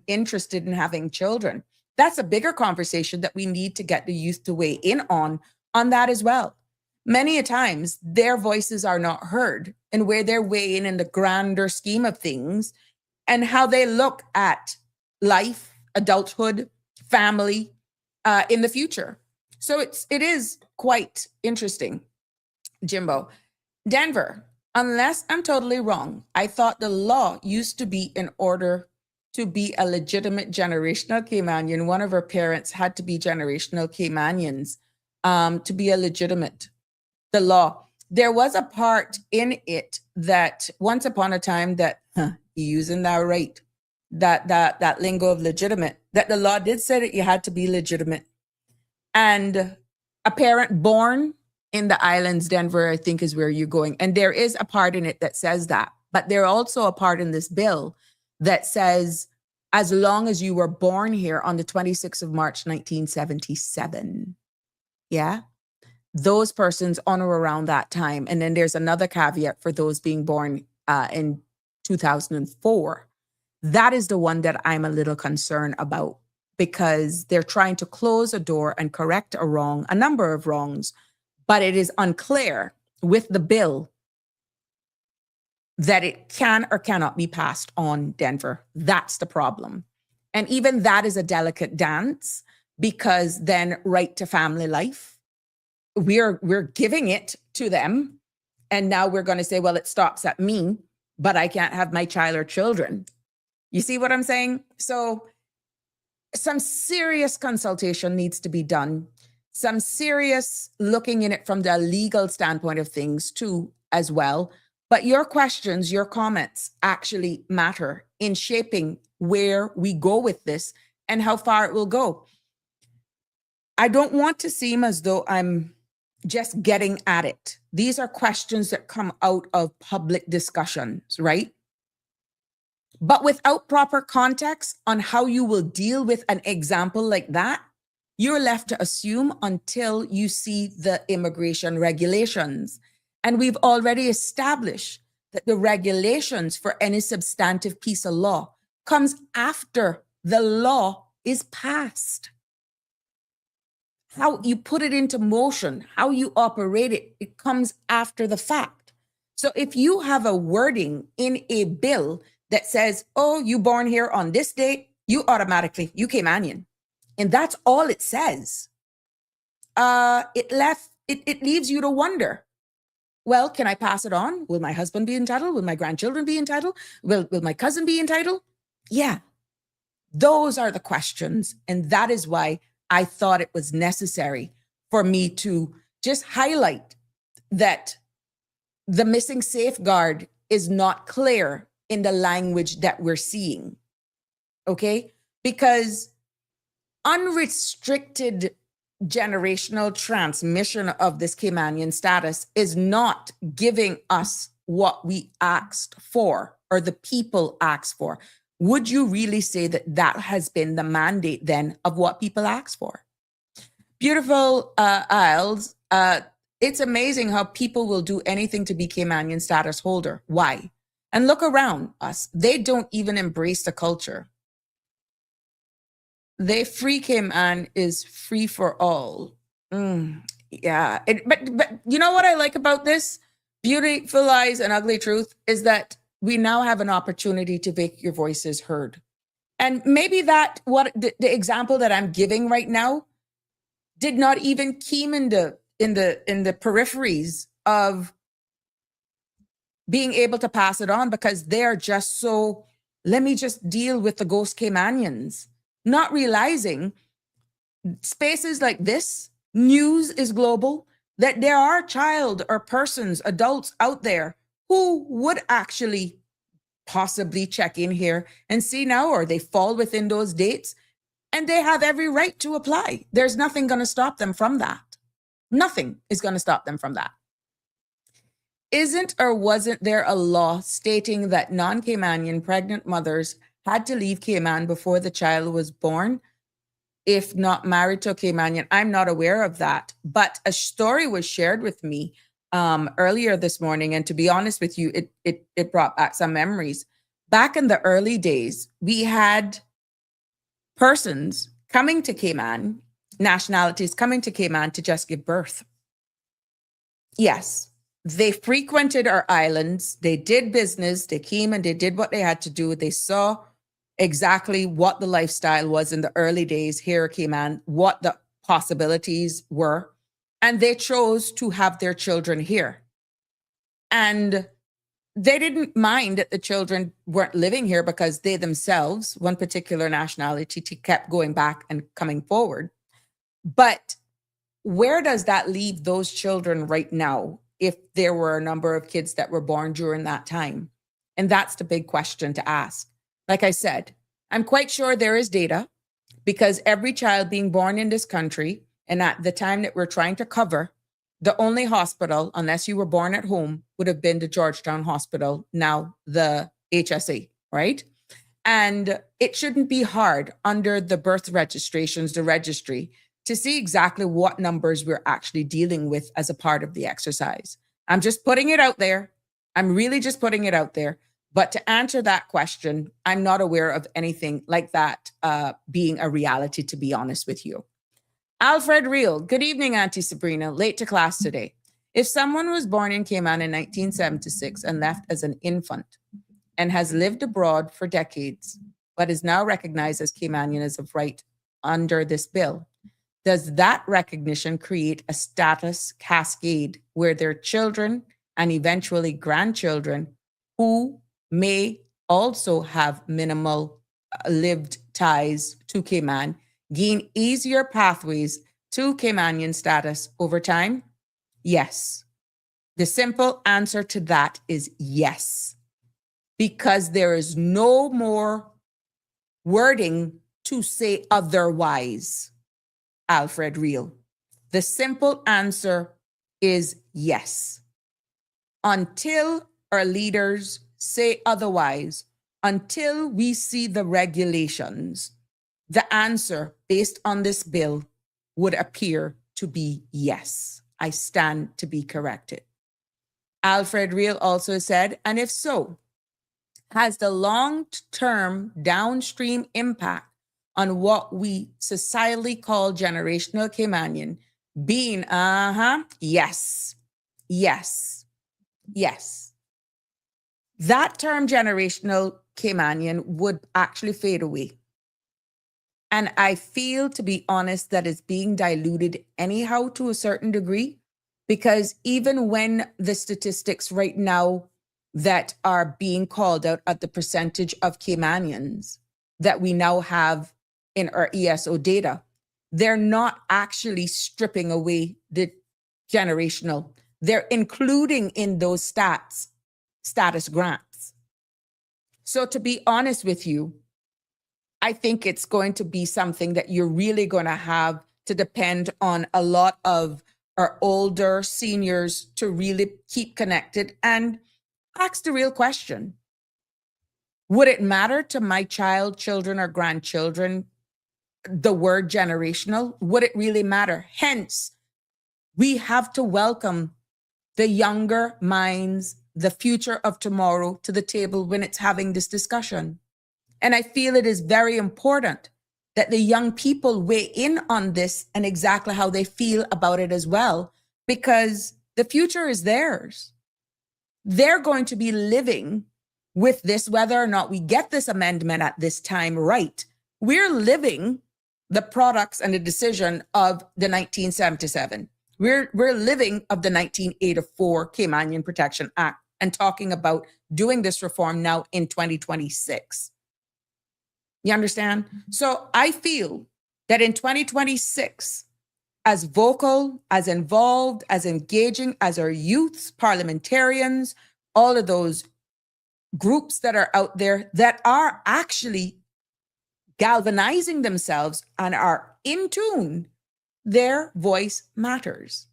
interested in having children. That's a bigger conversation that we need to get the youth to weigh in on that as well. Many a times their voices are not heard, and where they're weighing in the grander scheme of things and how they look at life, adulthood, family in the future. So it is quite interesting, Jimbo. Denver, unless I'm totally wrong, I thought the law used to be in order to be a legitimate generational Caymanian. One of her parents had to be generational Caymanians to be a legitimate. The law. There was a part in it that once upon a time that using that right, that lingo of legitimate, that the law did say that you had to be legitimate. And a parent born in the islands, Denver, I think is where you're going. And there is a part in it that says that. But there's also a part in this bill that says, as long as you were born here on the 26th of March, 1977. Yeah. Those persons on or around that time. And then there's another caveat for those being born in 2004. That is the one that I'm a little concerned about because they're trying to close a door and correct a number of wrongs, but it is unclear with the bill that it can or cannot be passed on, Denver. That's the problem. And even that is a delicate dance because then right to family life, we're giving it to them. And now we're going to say, well, it stops at me, but I can't have my child or children. You see what I'm saying? So some serious consultation needs to be done. Some serious looking in it from the legal standpoint of things too, as well. But your questions, your comments actually matter in shaping where we go with this and how far it will go. I don't want to seem as though I'm just getting at it. These are questions that come out of public discussions, right? But without proper context on how you will deal with an example like that, You're left to assume until you see the immigration regulations. And we've already established that the regulations for any substantive piece of law comes after the law is passed. How you put it into motion, how you operate it, it comes after the fact. So if you have a wording in a bill that says, oh, you born here on this date, you Caymanian. And that's all it says. It leaves you to wonder, well, can I pass it on? Will my husband be entitled? Will my grandchildren be entitled? Will my cousin be entitled? Yeah, those are the questions. And that is why I thought it was necessary for me to just highlight that the missing safeguard is not clear in the language that we're seeing. Okay? Because unrestricted generational transmission of this Caymanian status is not giving us what we asked for or the people asked for. Would you really say that that has been the mandate then of what people asked for? Beautiful Isles, it's amazing how people will do anything to be Caymanian status holder. Why? And look around us. They don't even embrace the culture. They free Cayman is free for all. Yeah. But you know what I like about this? Beautiful lies and ugly truth is that we now have an opportunity to make your voices heard. And maybe that what the example that I'm giving right now did not even keen in the peripheries of being able to pass it on because they're just so, let me just deal with the ghost Caymanians, not realizing spaces like this, news is global, that there are child or persons, adults out there who would actually possibly check in here and see now, or they fall within those dates, and they have every right to apply. There's nothing going to stop them from that. Nothing is going to stop them from that. Isn't or wasn't there a law stating that non-Caymanian pregnant mothers had to leave Cayman before the child was born, if not married to a Caymanian? I'm not aware of that, but a story was shared with me earlier this morning. And to be honest with you, it brought back some memories. Back in the early days, we had persons coming to Cayman, nationalities coming to Cayman to just give birth. Yes, they frequented our islands. They did business. They came and they did what they had to do. They saw exactly what the lifestyle was in the early days here at Cayman, what the possibilities were. And they chose to have their children here. And they didn't mind that the children weren't living here because they themselves, one particular nationality, kept going back and coming forward. But where does that leave those children right now if there were a number of kids that were born during that time? And that's the big question to ask. Like I said, I'm quite sure there is data because every child being born in this country, and at the time that we're trying to cover, the only hospital, unless you were born at home, would have been the Georgetown Hospital, now the HSA, right? And it shouldn't be hard under the birth registrations, the registry, to see exactly what numbers we're actually dealing with as a part of the exercise. I'm just putting it out there. I'm really just putting it out there. But to answer that question, I'm not aware of anything like that being a reality, to be honest with you. Alfred Real, good evening, Auntie Sabrina. Late to class today. If someone was born in Cayman in 1976 and left as an infant and has lived abroad for decades, but is now recognized as Caymanian as of right under this bill, does that recognition create a status cascade where their children and eventually grandchildren who may also have minimal lived ties to Cayman gain easier pathways to Caymanian status over time? Yes. The simple answer to that is yes, because there is no more wording to say otherwise, Alfred Real. The simple answer is yes. Until our leaders say otherwise, until we see the regulations, the answer based on this bill would appear to be yes. I stand to be corrected. Alfred Real also said, and if so, has the long-term downstream impact on what we societally call generational Caymanian being, yes, yes, yes. That term generational Caymanian would actually fade away. And I feel, to be honest, that it's being diluted anyhow to a certain degree, because even when the statistics right now that are being called out at the percentage of Caymanians that we now have in our ESO data, they're not actually stripping away the generational. They're including in those status grants. So to be honest with you, I think it's going to be something that you're really going to have to depend on a lot of our older seniors to really keep connected and ask the real question. Would it matter to my child, children, or grandchildren, the word generational? Would it really matter? Hence, we have to welcome the younger minds, the future of tomorrow to the table when it's having this discussion. And I feel it is very important that the young people weigh in on this and exactly how they feel about it as well, because the future is theirs. They're going to be living with this, whether or not we get this amendment at this time right. We're living the products and the decision of the 1977. We're living of the 1984 Caymanian Protection Act and talking about doing this reform now in 2026. You understand? So I feel that in 2026, as vocal, as involved, as engaging as our youths, parliamentarians, all of those groups that are out there that are actually galvanizing themselves and are in tune, their voice matters.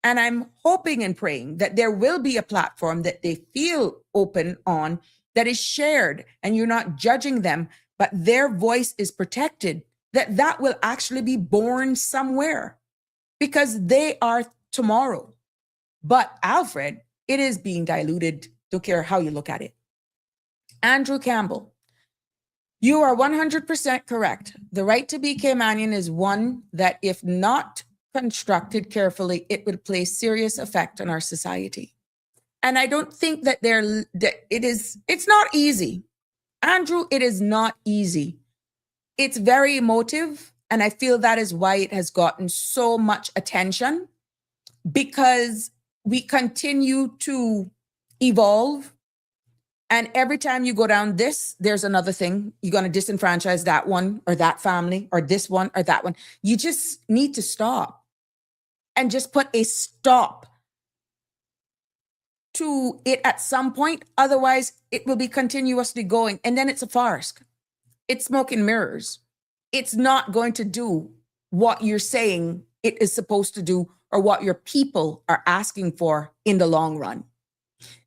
And I'm hoping and praying that there will be a platform that they feel open on, that is shared, and you're not judging them, but their voice is protected, that will actually be born somewhere, because they are tomorrow. But Alfred, it is being diluted, don't care how you look at it. Andrew Campbell, you are 100% correct. The right to be Caymanian is one that, if not constructed carefully, it would place serious effect on our society. And I don't think that it's not easy. Andrew, it is not easy. It's very emotive. And I feel that is why it has gotten so much attention, because we continue to evolve. And every time you go down this, there's another thing. You're going to disenfranchise that one or that family or this one or that one. You just need to stop and just put a stop to it at some point. Otherwise, it will be continuously going. And then it's a farce. It's smoke and mirrors. It's not going to do what you're saying it is supposed to do or what your people are asking for in the long run.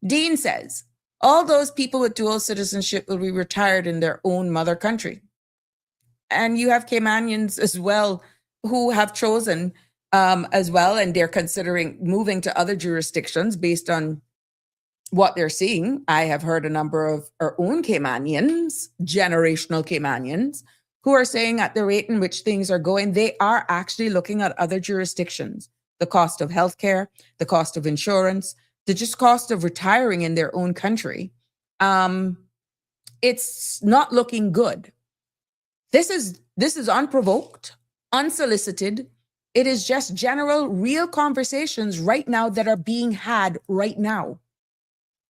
Dean says, all those people with dual citizenship will be retired in their own mother country. And you have Caymanians as well who have chosen as well, and they're considering moving to other jurisdictions based on what they're seeing. I have heard a number of our own Caymanians, generational Caymanians, who are saying at the rate in which things are going, they are actually looking at other jurisdictions. The cost of healthcare, the cost of insurance, the just cost of retiring in their own country. It's not looking good. This is unprovoked, unsolicited. It is just general, real conversations right now that are being had right now.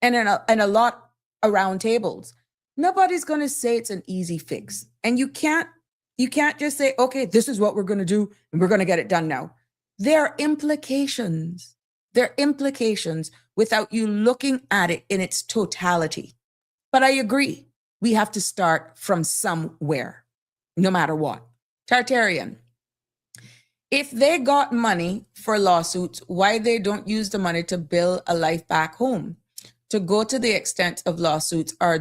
And a lot around tables. Nobody's going to say it's an easy fix. And you can't just say, okay, this is what we're going to do and we're going to get it done now. There are implications. There are implications without you looking at it in its totality. But I agree, we have to start from somewhere, no matter what. Tartarian, if they got money for lawsuits, why they don't use the money to build a life back home? To go to the extent of lawsuits, are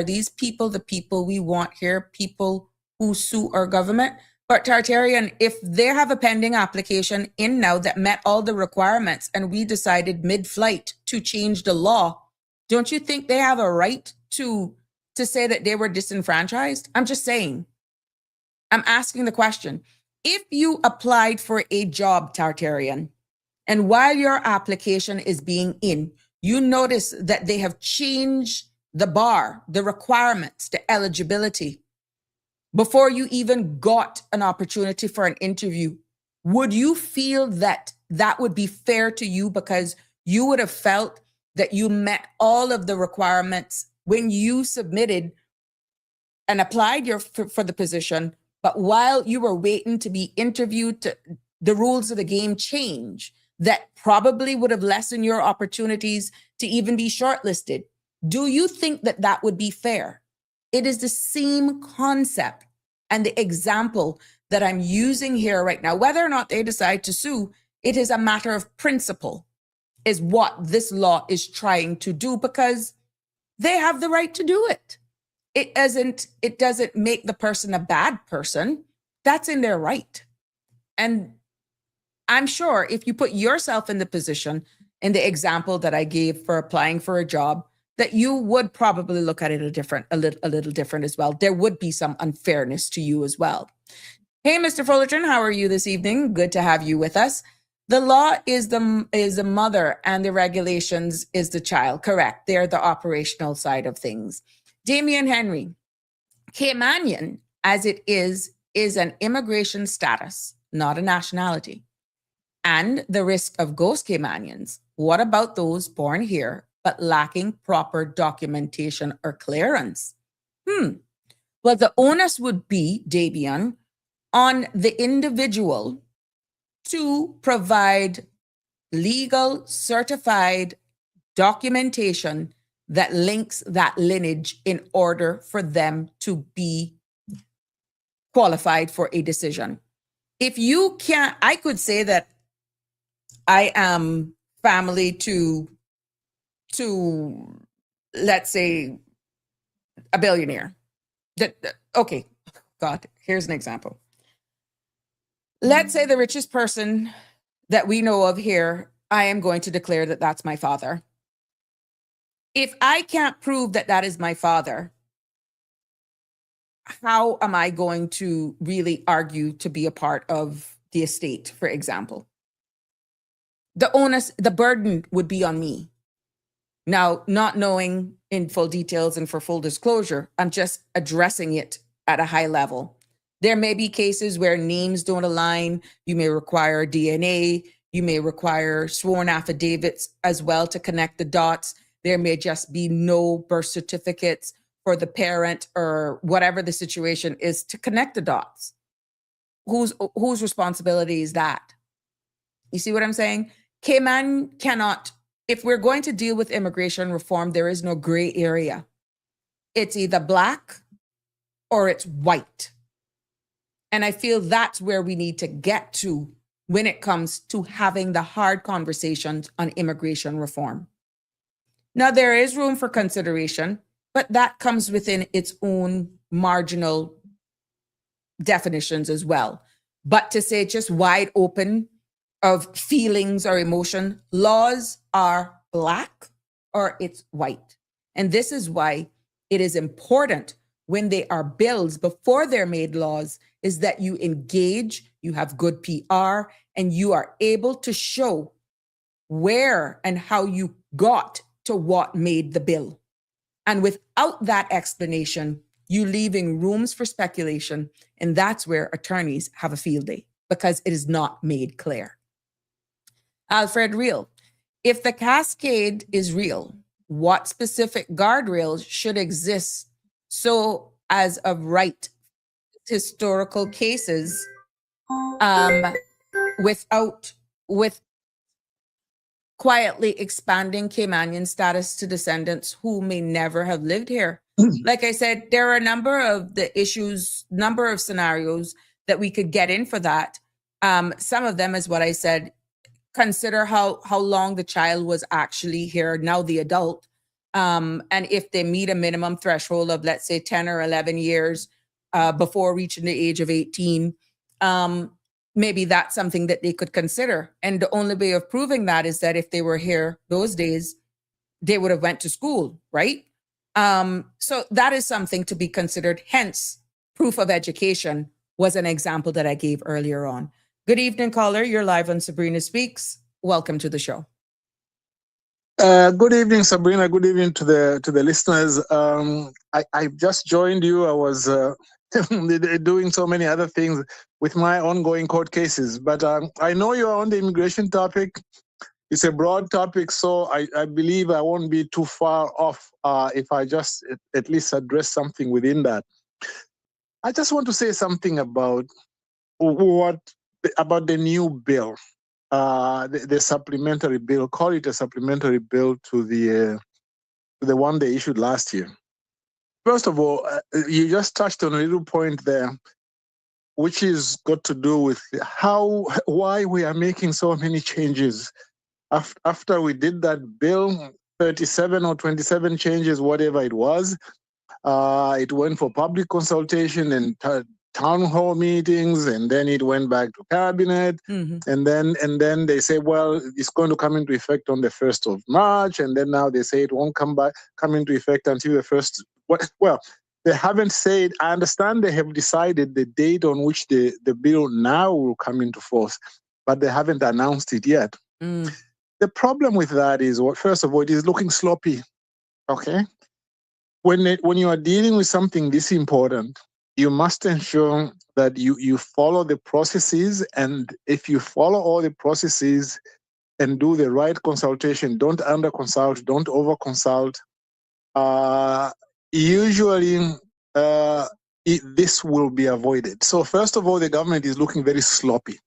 these people the people we want here, people who sue our government? But Tartarian, if they have a pending application in now that met all the requirements and we decided mid-flight to change the law, don't you think they have a right to say that they were disenfranchised? I'm just saying. I'm asking the question. If you applied for a job, Tartarian, and while your application is being in, you notice that they have changed the bar, the requirements, the eligibility, before you even got an opportunity for an interview, would you feel that that would be fair to you because you would have felt that you met all of the requirements when you submitted and applied for the position, but while you were waiting to be interviewed, the rules of the game change that probably would have lessened your opportunities to even be shortlisted? Do you think that that would be fair? It is the same concept and the example that I'm using here right now. Whether or not they decide to sue, it is a matter of principle, is what this law is trying to do, because they have the right to do it. It doesn't make the person a bad person. That's in their right. And I'm sure if you put yourself in the position, in the example that I gave for applying for a job, that you would probably look at it a little different as well. There would be some unfairness to you as well. Hey, Mr. Fullerton, how are you this evening? Good to have you with us. The law is the mother and the regulations is the child. Correct. They're the operational side of things. Damian Henry, Caymanian, as it is an immigration status, not a nationality. And the risk of ghost Caymanians. What about those born here but lacking proper documentation or clearance? Well, the onus would be, Damian, on the individual to provide legal, certified documentation that links that lineage in order for them to be qualified for a decision. If you can't, I could say that I am family to let's say a billionaire. Okay, God, here's an example. Let's say the richest person that we know of here, I am going to declare that that's my father. If I can't prove that that is my father, how am I going to really argue to be a part of the estate, for example? The onus, the burden would be on me. Now, not knowing in full details and for full disclosure, I'm just addressing it at a high level. There may be cases where names don't align. You may require DNA. You may require sworn affidavits as well to connect the dots. There may just be no birth certificates for the parent or whatever the situation is to connect the dots. Whose responsibility is that? You see what I'm saying? Cayman cannot, if we're going to deal with immigration reform, there is no gray area. It's either black or it's white. And I feel that's where we need to get to when it comes to having the hard conversations on immigration reform. Now, there is room for consideration, but that comes within its own marginal definitions as well. But to say just wide open of feelings or emotion, laws are black or it's white. And this is why it is important when they are bills before they're made laws is that you engage, you have good PR, and you are able to show where and how you got to what made the bill. And without that explanation, you leaving rooms for speculation. And that's where attorneys have a field day because it is not made clear. Alfred Real, if the cascade is real, what specific guardrails should exist so as of right historical cases with quietly expanding Caymanian status to descendants who may never have lived here? Like I said, there are a number of the issues, number of scenarios that we could get in for that. Some of them is what I said. Consider how long the child was actually here, now the adult. And if they meet a minimum threshold of, let's say, 10 or 11 years before reaching the age of 18, maybe that's something that they could consider. And the only way of proving that is that if they were here those days, they would have went to school, right? So that is something to be considered. Hence, proof of education was an example that I gave earlier on. Good evening, caller. You're live on Sabrina Speaks. Welcome to the show. Good evening, Sabrina. Good evening to the listeners. I just joined you. I was doing so many other things with my ongoing court cases, but I know you're on the immigration topic. It's a broad topic, so I believe I won't be too far off if I just at least address something within that. I just want to say something about the new bill. The supplementary bill, call it a supplementary bill to the one they issued last year. First of all, you just touched on a little point there, which is got to do with why we are making so many changes. After we did that bill, 37 or 27 changes, whatever it was, it went for public consultation and town hall meetings, and then it went back to cabinet, and then they say, well, it's going to come into effect on the 1st of March, and then now they say it won't come into effect until the 1st. Well, they haven't said. I understand they have decided the date on which the bill now will come into force, but they haven't announced it yet. The problem with that is, first of all, it is looking sloppy. Okay, when you are dealing with something this important, you must ensure that you follow the processes, and if you follow all the processes and do the right consultation, don't under-consult, don't over-consult, usually this will be avoided. So first of all, the government is looking very sloppy.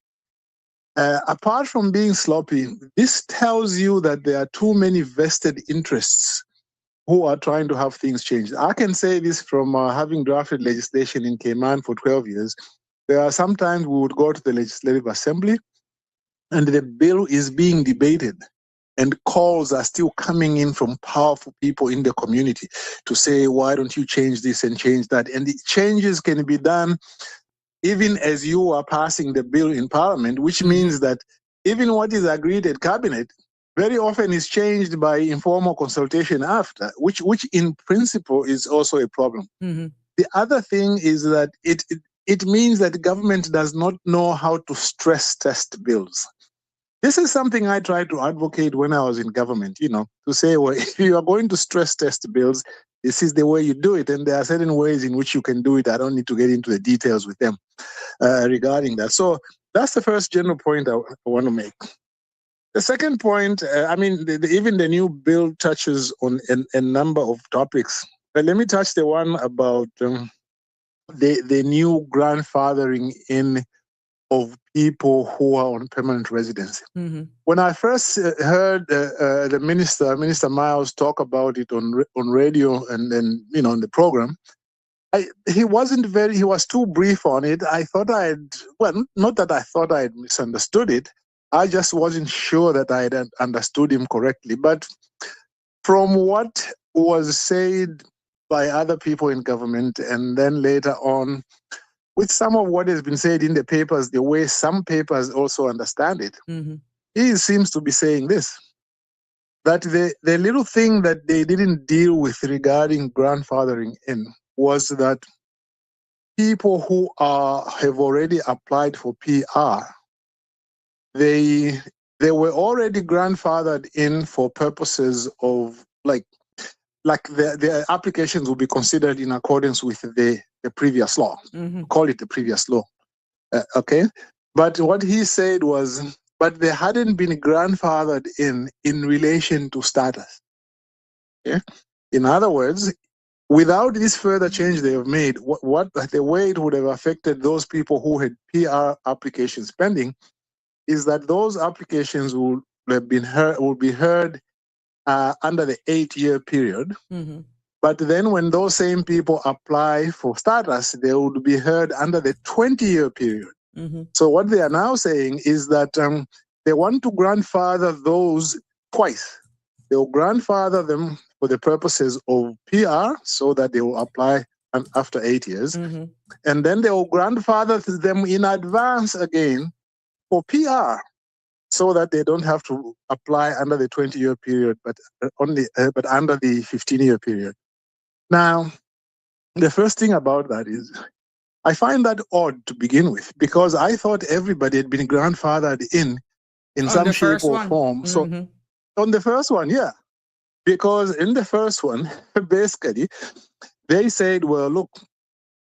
Apart from being sloppy, this tells you that there are too many vested interests who are trying to have things changed. I can say this from having drafted legislation in Cayman for 12 years. There are sometimes we would go to the Legislative Assembly and the bill is being debated and calls are still coming in from powerful people in the community to say, why don't you change this and change that? And the changes can be done even as you are passing the bill in Parliament, which means that even what is agreed at Cabinet very often is changed by informal consultation after, which in principle is also a problem. The other thing is that it means that the government does not know how to stress test bills. This is something I tried to advocate when I was in government, to say, well, if you are going to stress test bills, this is the way you do it. And there are certain ways in which you can do it. I don't need to get into the details with them regarding that. So that's the first general point I want to make. The second point, even the new bill touches on a number of topics. But let me touch the one about the new grandfathering in of people who are on permanent residency. When I first heard the Minister Miles talk about it on radio and then on the program, he was too brief on it. I thought not that I thought I had misunderstood it. I just wasn't sure that I had understood him correctly. But from what was said by other people in government, and then later on, with some of what has been said in the papers, the way some papers also understand it, he seems to be saying this, that the little thing that they didn't deal with regarding grandfathering in was that people who have already applied for PR, they were already grandfathered in for purposes of like their applications will be considered in accordance with the previous law. Call it the previous law. Okay. But what he said was, but they hadn't been grandfathered in relation to status. Okay? In other words, without this further change they have made, the way it would have affected those people who had PR applications pending is that those applications would be heard under the 8-year period. But then when those same people apply for status, they would be heard under the 20-year period. So what they are now saying is that they want to grandfather those twice. They will grandfather them for the purposes of PR so that they will apply after 8 years. Mm-hmm. And then they will grandfather them in advance again for PR, so that they don't have to apply under the 20-year period, but under the 15-year period. Now, the first thing about that is, I find that odd to begin with, because I thought everybody had been grandfathered in On some the shape first or one. form. So Mm-hmm. on the first one, yeah, because in the first one, basically, they said, well, look,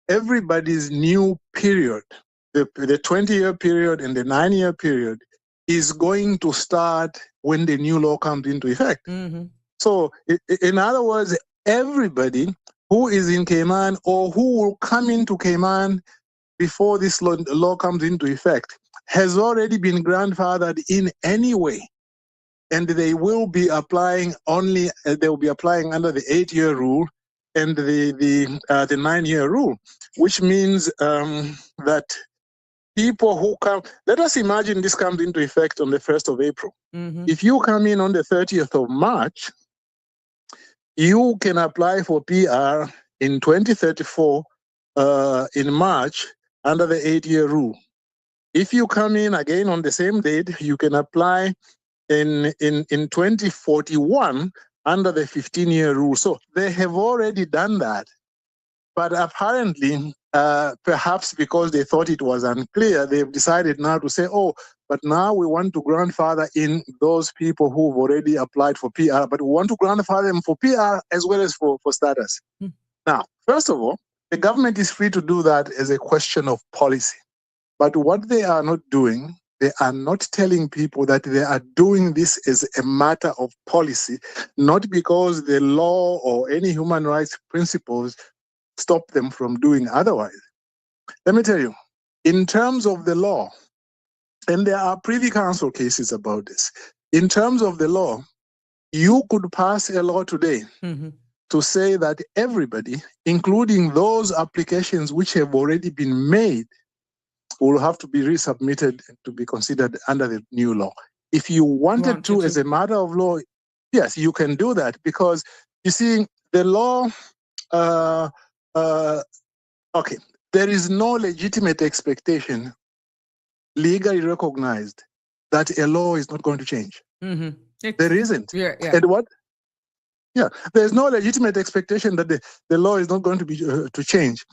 everybody's new period, the 20-year period and the 9-year period, is going to start when the new law comes into effect. Mm-hmm. So, in other words, everybody who is in Cayman or who will come into Cayman before this law comes into effect has already been grandfathered in anyway. And they will be applying under the 8-year rule and the 9-year rule, which means that people who come, let us imagine this comes into effect on the 1st of April. Mm-hmm. If you come in on the 30th of March, you can apply for PR in 2034 in March under the 8-year rule. If you come in again on the same date, you can apply in 2041 under the 15-year rule. So they have already done that. But apparently, perhaps because they thought it was unclear, they've decided now to say, oh, but now we want to grandfather in those people who've already applied for PR, but we want to grandfather them for PR as well as for status. Now, first of all, the government is free to do that as a question of policy. But what they are not doing, they are not telling people that they are doing this as a matter of policy, not because the law or any human rights principles stop them from doing otherwise. Let me tell you, in terms of the law, and there are Privy Council cases about this, in terms of the law, you could pass a law today to say that everybody, including those applications which have already been made, will have to be resubmitted to be considered under the new law. If you wanted to, as a matter of law, yes, you can do that, because you see, the law, okay, there is no legitimate expectation legally recognized that a law is not going to change. There isn't. Yeah. And what? Yeah, there's no legitimate expectation that the law is not going to be to change.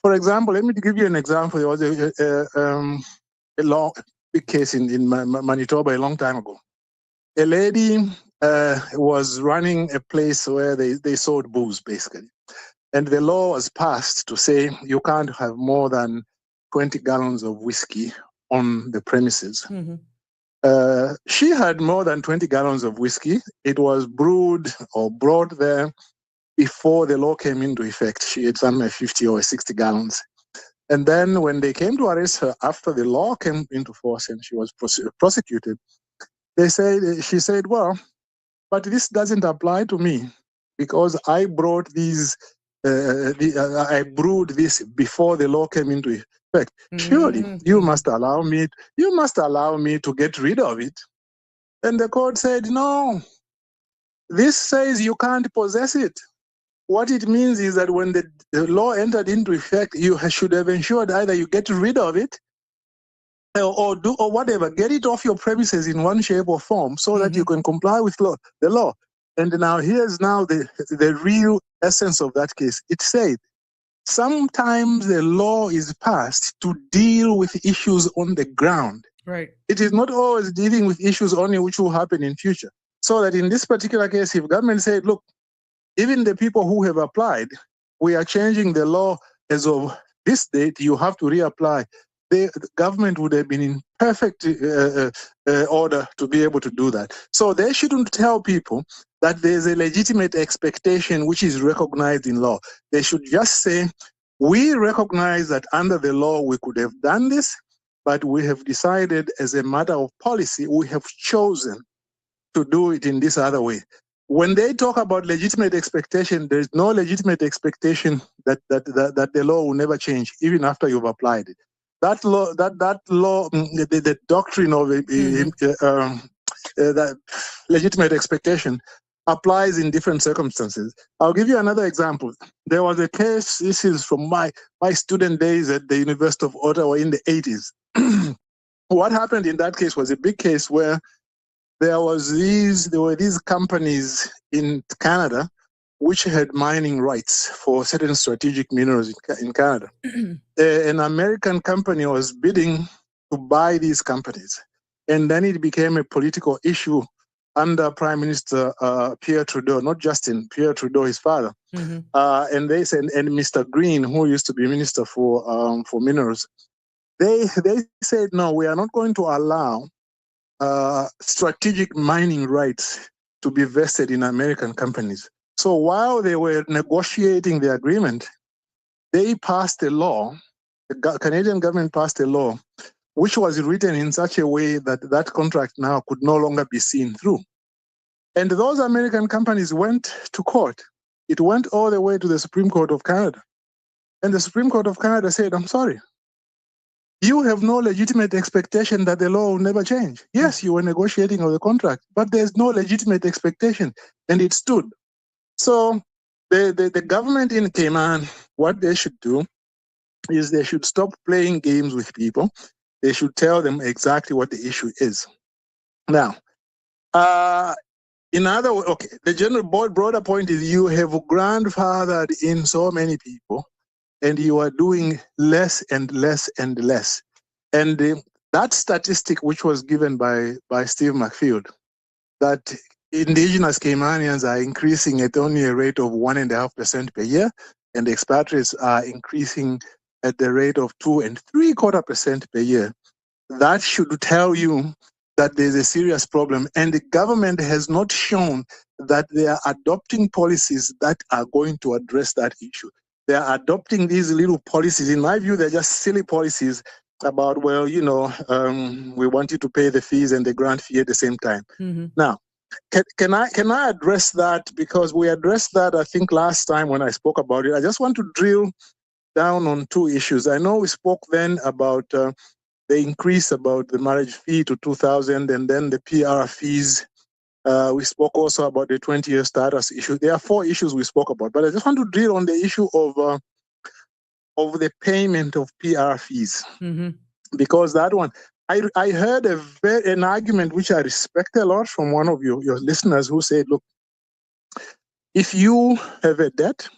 For example, let me give you an example. There was a big case in Manitoba a long time ago. A lady was running a place where they sold booze, basically. And the law was passed to say you can't have more than 20 gallons of whiskey on the premises. She had more than 20 gallons of whiskey. It was brewed or brought there before the law came into effect. She had some 50 or 60 gallons. And then when they came to arrest her after the law came into force and she was prosecuted, she said, well, but this doesn't apply to me because I brought these, I brewed this before the law came into effect. Surely you must allow me to get rid of it. And the court said, no, this says you can't possess it. What it means is that when the law entered into effect, you should have ensured either you get rid of it or whatever, get it off your premises in one shape or form so that you can comply with the law. And now here's the real essence of that case. It said, sometimes the law is passed to deal with issues on the ground. Right. It is not always dealing with issues only which will happen in future. So that in this particular case, if government said, look, even the people who have applied, we are changing the law as of this date, you have to reapply. The government would have been in perfect order to be able to do that. So they shouldn't tell people that there's a legitimate expectation which is recognized in law. They should just say, we recognize that under the law we could have done this, but we have decided as a matter of policy, we have chosen to do it in this other way. When they talk about legitimate expectation, there is no legitimate expectation that the law will never change, even after you've applied it. That law, the doctrine of that legitimate expectation applies in different circumstances. I'll give you another example. There was a case, this is from my student days at the University of Ottawa in the 80s. What happened in that case was a big case where there were these companies in Canada which had mining rights for certain strategic minerals in Canada. An American company was bidding to buy these companies. And then it became a political issue under Prime Minister Pierre Trudeau, not Justin, Pierre Trudeau, his father. And they said, and Mr. Green, who used to be Minister for Minerals, they said, no, we are not going to allow strategic mining rights to be vested in American companies. So while they were negotiating the agreement, they passed a law, the Canadian government passed a law, which was written in such a way that that contract now could no longer be seen through. And those American companies went to court. It went all the way to the Supreme Court of Canada. And the Supreme Court of Canada said, I'm sorry, you have no legitimate expectation that the law will never change. Yes, you were negotiating on the contract, but there's no legitimate expectation, and it stood. So the government in Cayman, what they should do is they should stop playing games with people. They should tell them exactly what the issue is. Now, in other words, okay, the general broader point is you have grandfathered in so many people, and you are doing less and less and less. And that statistic, which was given by Steve McField, that indigenous Caymanians are increasing at only a rate of 1.5% per year, and expatriates are increasing at the rate of 2.75% per year. That should tell you that there's a serious problem, and the government has not shown that they are adopting policies that are going to address that issue. They are adopting these little policies. In my view, they're just silly policies about, well, we want you to pay the fees and the grant fee at the same time. Now, can I address that? Because we addressed that, I think, last time when I spoke about it. I just want to drill down on two issues. I know we spoke then about the increase about the marriage fee to $2,000 and then the PR fees. We spoke also about the 20-year status issue. There are 4 issues we spoke about, but I just want to drill on the issue of the payment of PR fees. Because that one, I heard an argument which I respect a lot from one of your listeners who said, look, if you have a debt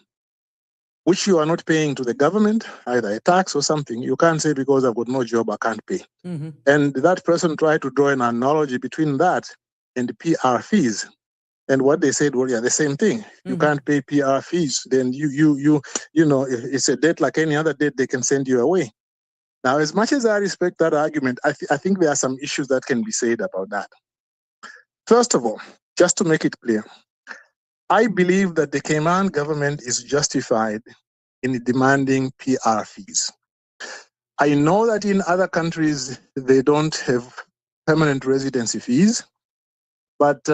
which you are not paying to the government, either a tax or something, you can't say because I've got no job, I can't pay. And that person tried to draw an analogy between that and the PR fees. And what they said, well, yeah, the same thing. You can't pay PR fees, then you know, if it's a debt like any other debt, they can send you away. Now, as much as I respect that argument, I think there are some issues that can be said about that. First of all, just to make it clear, I believe that the Cayman government is justified in demanding PR fees. I know that in other countries, they don't have permanent residency fees, but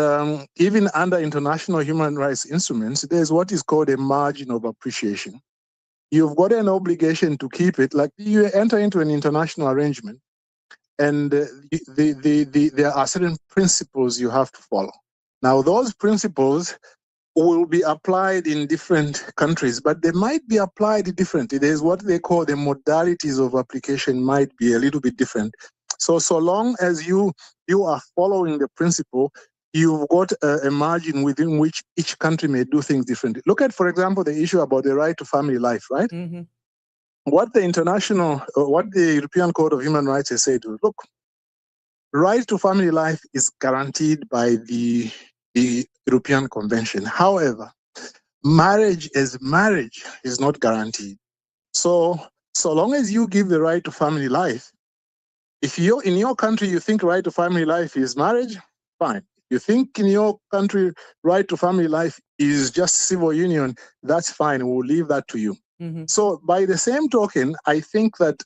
even under international human rights instruments, there's what is called a margin of appreciation. You've got an obligation to keep it, like you enter into an international arrangement, and there are certain principles you have to follow. Now, those principles will be applied in different countries, but they might be applied differently. There's what they call the modalities of application might be a little bit different. So long as you are following the principle, you've got a margin within which each country may do things differently. Look at, for example, the issue about the right to family life, right? What the European Court of Human Rights has said, look, right to family life is guaranteed by the European Convention. However, marriage as marriage is not guaranteed. So long as you give the right to family life, if you in your country you think right to family life is marriage, fine. You think in your country right to family life is just civil union, that's fine. We'll leave that to you. So by the same token, I think that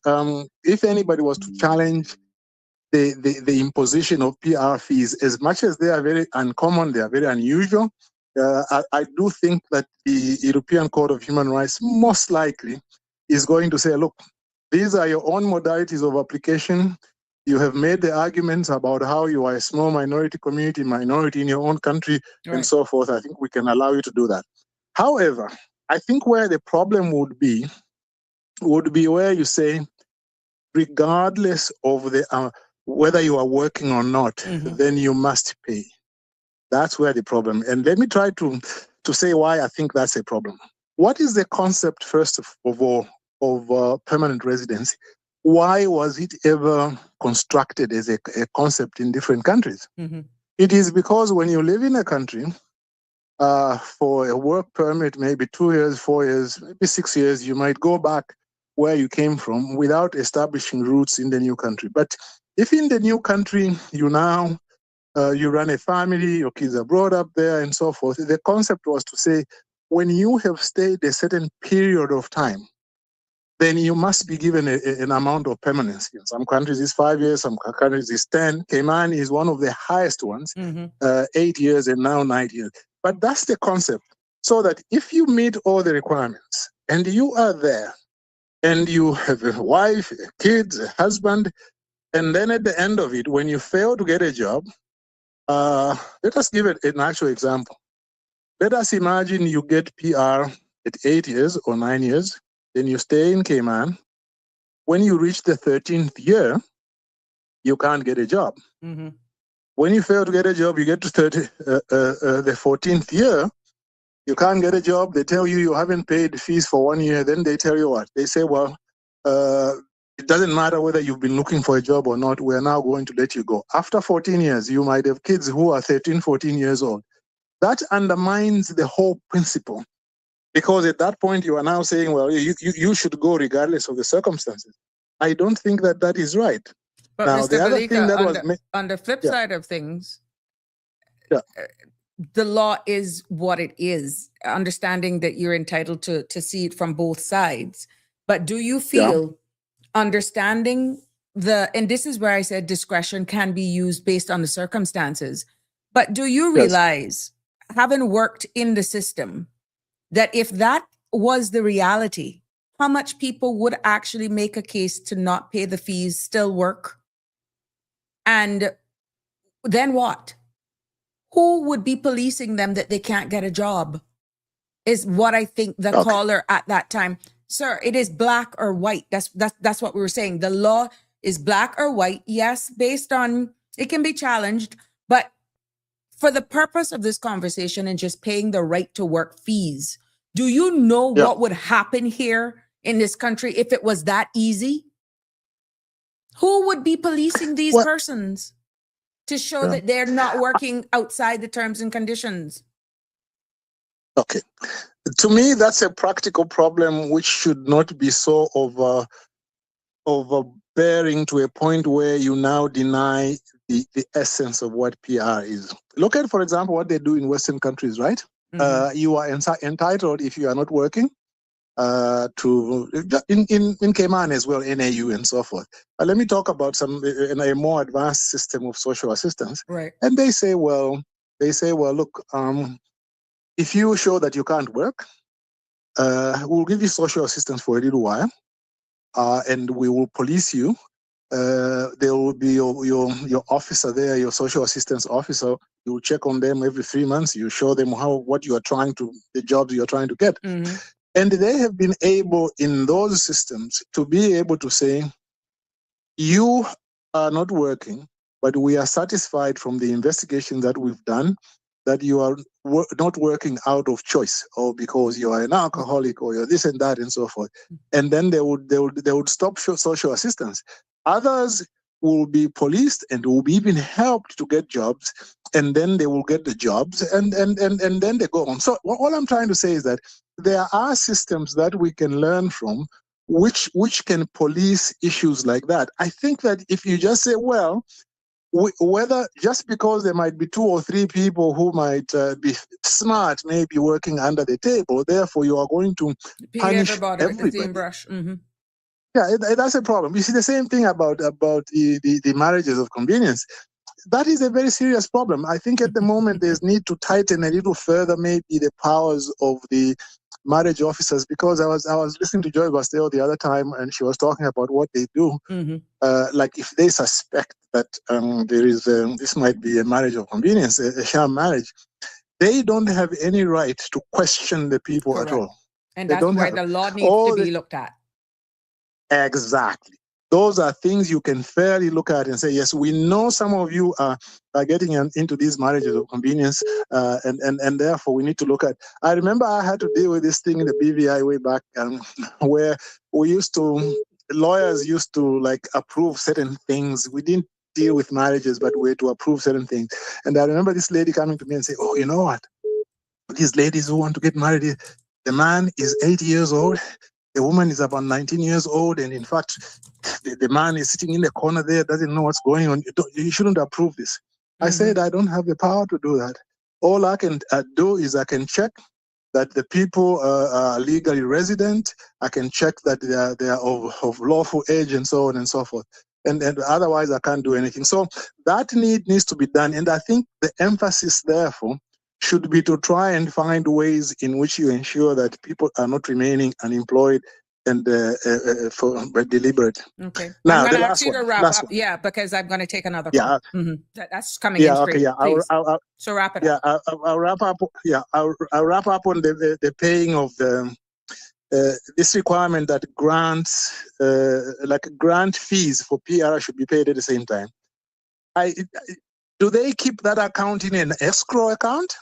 if anybody was to challenge the imposition of PR fees, as much as they are very uncommon, they are very unusual, I do think that the European Court of Human Rights most likely is going to say, look, these are your own modalities of application. You have made the arguments about how you are a small minority community, minority in your own country, and so forth. I think we can allow you to do that. However, I think where the problem would be where you say, regardless of the whether you are working or not, then you must pay. That's where the problem. And let me try to say why I think that's a problem. What is the concept, first of all, of permanent residency? Why was it ever constructed as a concept in different countries? It is because when you live in a country for a work permit, maybe 2 years, 4 years, maybe 6 years, you might go back where you came from without establishing roots in the new country. But if in the new country you now you run a family, your kids are brought up there and so forth, the concept was to say, when you have stayed a certain period of time, then you must be given an amount of permanency. In some countries it's 5 years, some countries it's 10. Cayman is one of the highest ones, 8 years and now 9 years. But that's the concept. So that if you meet all the requirements and you are there and you have a wife, kids, a husband, and then at the end of it, when you fail to get a job, let us give it an actual example. Let us imagine you get PR at 8 years or 9 years, then you stay in Cayman. When you reach the 13th year, you can't get a job. When you fail to get a job, you get to the 14th year, you can't get a job. They tell you haven't paid fees for 1 year. Then they tell you what? They say, well, it doesn't matter whether you've been looking for a job or not. We're now going to let you go. After 14 years, you might have kids who are 13, 14 years old. That undermines the whole principle. Because at that point, you are now saying, well, you should go regardless of the circumstances. I don't think that is right. But now, Mr. the other thing that on the flip side of things, yeah, the law is what it is, understanding that you're entitled to see it from both sides. But do you feel understanding and this is where I said discretion can be used based on the circumstances, but do you realize, having worked in the system, that if that was the reality, how much people would actually make a case to not pay the fees, still work? And then what? Who would be policing them that they can't get a job? Is what I think the caller at that time. Sir, it is black or white. That's what we were saying. The law is black or white. Yes, based on, it can be challenged, but for the purpose of this conversation and just paying the right to work fees, do you know what would happen here in this country if it was that easy? Who would be policing these persons to show that they're not working outside the terms and conditions? Okay. To me, that's a practical problem which should not be so overbearing to a point where you now deny the essence of what PR is. Look at, for example, what they do in Western countries, right? You are entitled, if you are not working, in Cayman as well, NAU and so forth. But let me talk about a more advanced system of social assistance. Right. And they say, well, look, if you show that you can't work, we'll give you social assistance for a little while, and we will police you. There will be your officer there, your social assistance officer. You will check on them every 3 months. You show them the jobs you're trying to get. And they have been able in those systems to be able to say, you are not working, but we are satisfied from the investigation that we've done that you are not working out of choice or because you are an alcoholic or you're this and that and so forth. And then they would stop social assistance. Others will be policed and will be even helped to get jobs, and then they will get the jobs and then they go on. So all I'm trying to say is that there are systems that we can learn from which can police issues like that. I think that if you just say, well, whether just because there might be 2 or 3 people who might be smart, maybe working under the table, therefore you are going to punish everybody. With the same brush. Yeah, that's a problem. You see the same thing about the marriages of convenience. That is a very serious problem. I think at the moment there's need to tighten a little further maybe the powers of the marriage officers, because I was listening to Joy Bastel the other time and she was talking about what they do. like if they suspect that there is this might be a marriage of convenience, a sham marriage, they don't have any right to question the people Correct. at all. And They that's don't why have the law needs all to be the- looked at. Exactly. Those are things you can fairly look at and say, yes, we know some of you are getting into these marriages of convenience, and therefore we need to look at. I remember I had to deal with this thing in the BVI way back, where lawyers used to like approve certain things. We didn't deal with marriages, but we had to approve certain things. And I remember this lady coming to me and say, "Oh, you know what? These ladies who want to get married, the man is 80 years old. The woman is about 19 years old, and in fact, the man is sitting in the corner there, doesn't know what's going on. You shouldn't approve this." I said, I don't have the power to do that. All I can do is I can check that the people are legally resident. I can check that they are of lawful age and so on and so forth. And otherwise, I can't do anything. So that needs to be done. And I think the emphasis, therefore, should be to try and find ways in which you ensure that people are not remaining unemployed and for deliberate. Okay. Now, I'm going the to ask last you one. to wrap Last up. one. Yeah, because I'm going to take another call. Yeah. That's coming in Yeah. straight. Okay. Yeah. Please. I'll So wrap it yeah. up. I'll wrap up. Yeah. I'll wrap up on the paying of the this requirement that grants like grant fees for PR should be paid at the same time. Do they keep that account in an escrow account?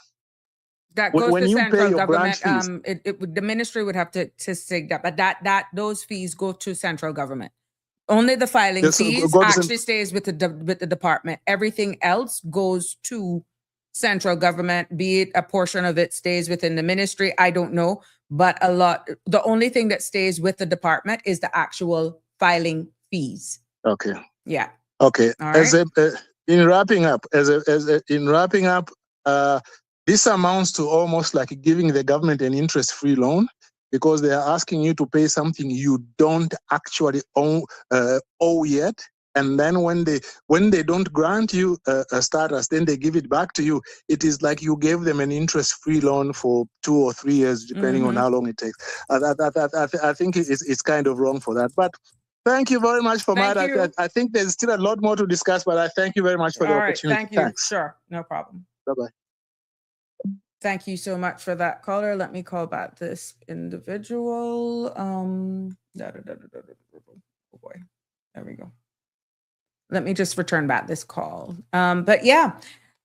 That goes When to you pay central your government. grant fees? The ministry would have to say that, but those fees go to central government. Only the filing Yes, fees go to actually stays with the department. Everything else goes to central government. Be it a portion of it stays within the ministry. I don't know, but the only thing that stays with the department is the actual filing fees. Okay. Yeah. Okay. All right. In wrapping up, this amounts to almost like giving the government an interest-free loan, because they are asking you to pay something you don't actually owe yet. And then when they don't grant you a status, then they give it back to you. It is like you gave them an interest-free loan for 2 or 3 years, depending on how long it takes. I think it's kind of wrong for that. But thank you very much for that. I think there's still a lot more to discuss, but I thank you very much for the opportunity. Thank you. Thanks. Sure. No problem. Bye-bye. Thank you so much for that caller. Let me call back this individual. Oh boy. There we go. Let me just return back this call. But yeah,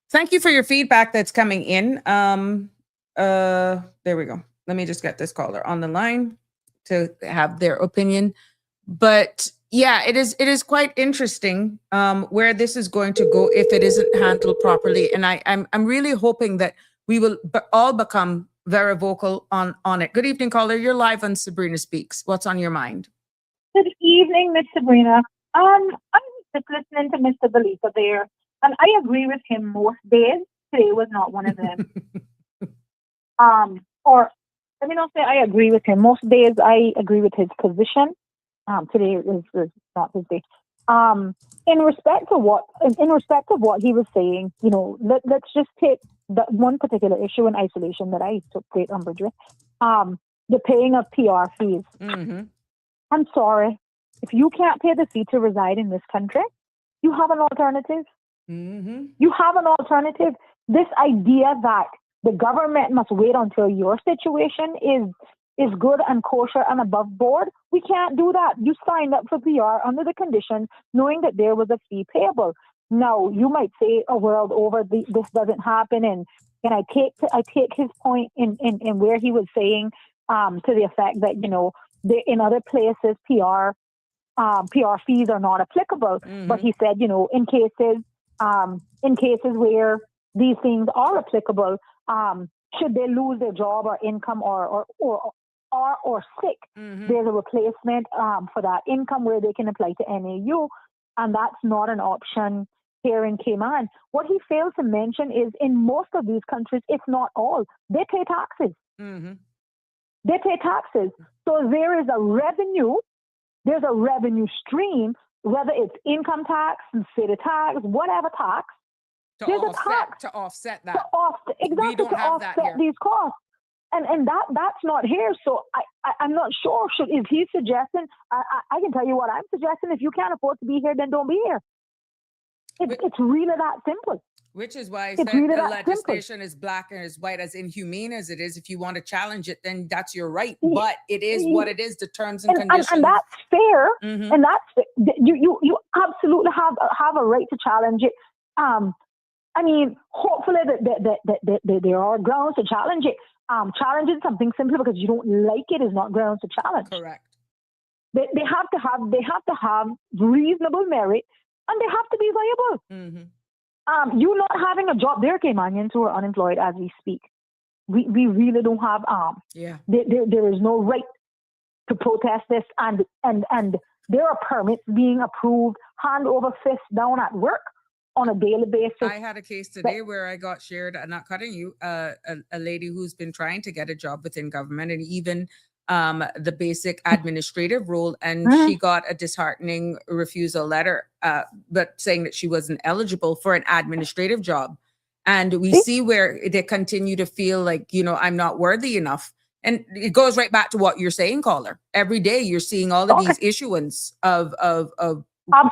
thank you for your feedback that's coming in. There we go. Let me just get this caller on the line to have their opinion. But yeah, it is quite interesting where this is going to go if it isn't handled properly. And I'm really hoping that we will all become very vocal on it. Good evening, caller. You're live on Sabrina Speaks. What's on your mind? Good evening, Miss Sabrina. I was just listening to Mr. Believer there, and I agree with him most days. Today was not one of them. Or let me not say I agree with him. Most days I agree with his position. Today is not his day. In respect of what he was saying, let's just take that one particular issue in isolation that I took great umbrage with. The paying of PR fees. Mm-hmm. I'm sorry. If you can't pay the fee to reside in this country, you have an alternative. Mm-hmm. You have an alternative. This idea that the government must wait until your situation is good and kosher and above board, we can't do that. You signed up for PR under the condition knowing that there was a fee payable. Now, you might say a world over this doesn't happen, and I take his point in where he was saying to the effect that in other places PR fees are not applicable. Mm-hmm. But he said in cases where these things are applicable, should they lose their job or income or sick, Mm-hmm. there's a replacement for that income where they can apply to NAU, and that's not an option here in Cayman. What he failed to mention is in most of these countries, if not all, they pay taxes. Mm-hmm. They pay taxes. So there is a revenue. There's a revenue stream, whether it's income tax, city tax, whatever tax. There's a tax to offset that. exactly, We don't to have that offset here. these costs. And that's not here. So I'm not sure. Is he suggesting? I can tell you what I'm suggesting. If you can't afford to be here, then don't be here. It's really that simple. Which is why I It's said really the that legislation is black and as white, as inhumane as it is. If you want to challenge it, then that's your right. But it is what it is, the terms and conditions. And that's fair. And that's you absolutely have a right to challenge it. I mean, hopefully that there are grounds to challenge it. Challenging something simply because you don't like it is not grounds to challenge. Correct. They have to have reasonable merit, and they have to be viable. You not having a job, there are Caymanians who are unemployed as we speak. We really don't have there is no right to protest this, and there are permits being approved hand over fist down at work on a daily basis. I had a case today where I got shared, I'm not cutting you, a lady who's been trying to get a job within government and even the basic administrative role, and she got a disheartening refusal letter, but saying that she wasn't eligible for an administrative job. And we see where they continue to feel like, I'm not worthy enough. And it goes right back to what you're saying, caller. Every day you're seeing all of these issuance of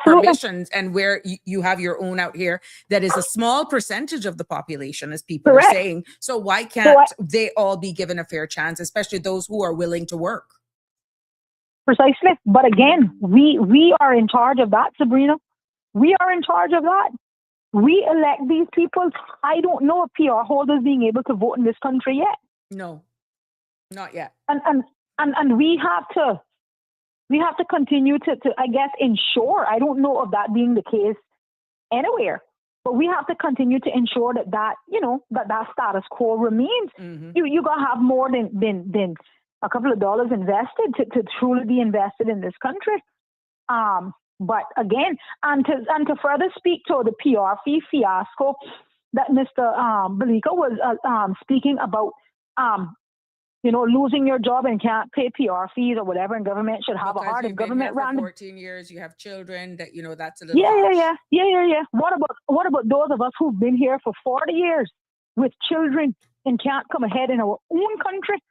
permissions, and where you have your own out here that is a small percentage of the population, as people are saying. So why can't they all be given a fair chance, especially those who are willing to work? Precisely. But again, we are in charge of that, Sabrina. We are in charge of that. We elect these people. I don't know if PR holders being able to vote in this country yet. No, not yet. And we have to continue to I guess, ensure. I don't know of that being the case anywhere, but we have to continue to ensure that status quo remains. You gotta have more than a couple of dollars invested to truly be invested in this country. But again, and to further speak to the PR fee fiasco that Mr. Belika was speaking about, losing your job and can't pay PR fees or whatever, and government should have a heart. If government ran 14 years, you have children, that that's a little yeah. What about those of us who've been here for 40 years with children and can't come ahead in our own country?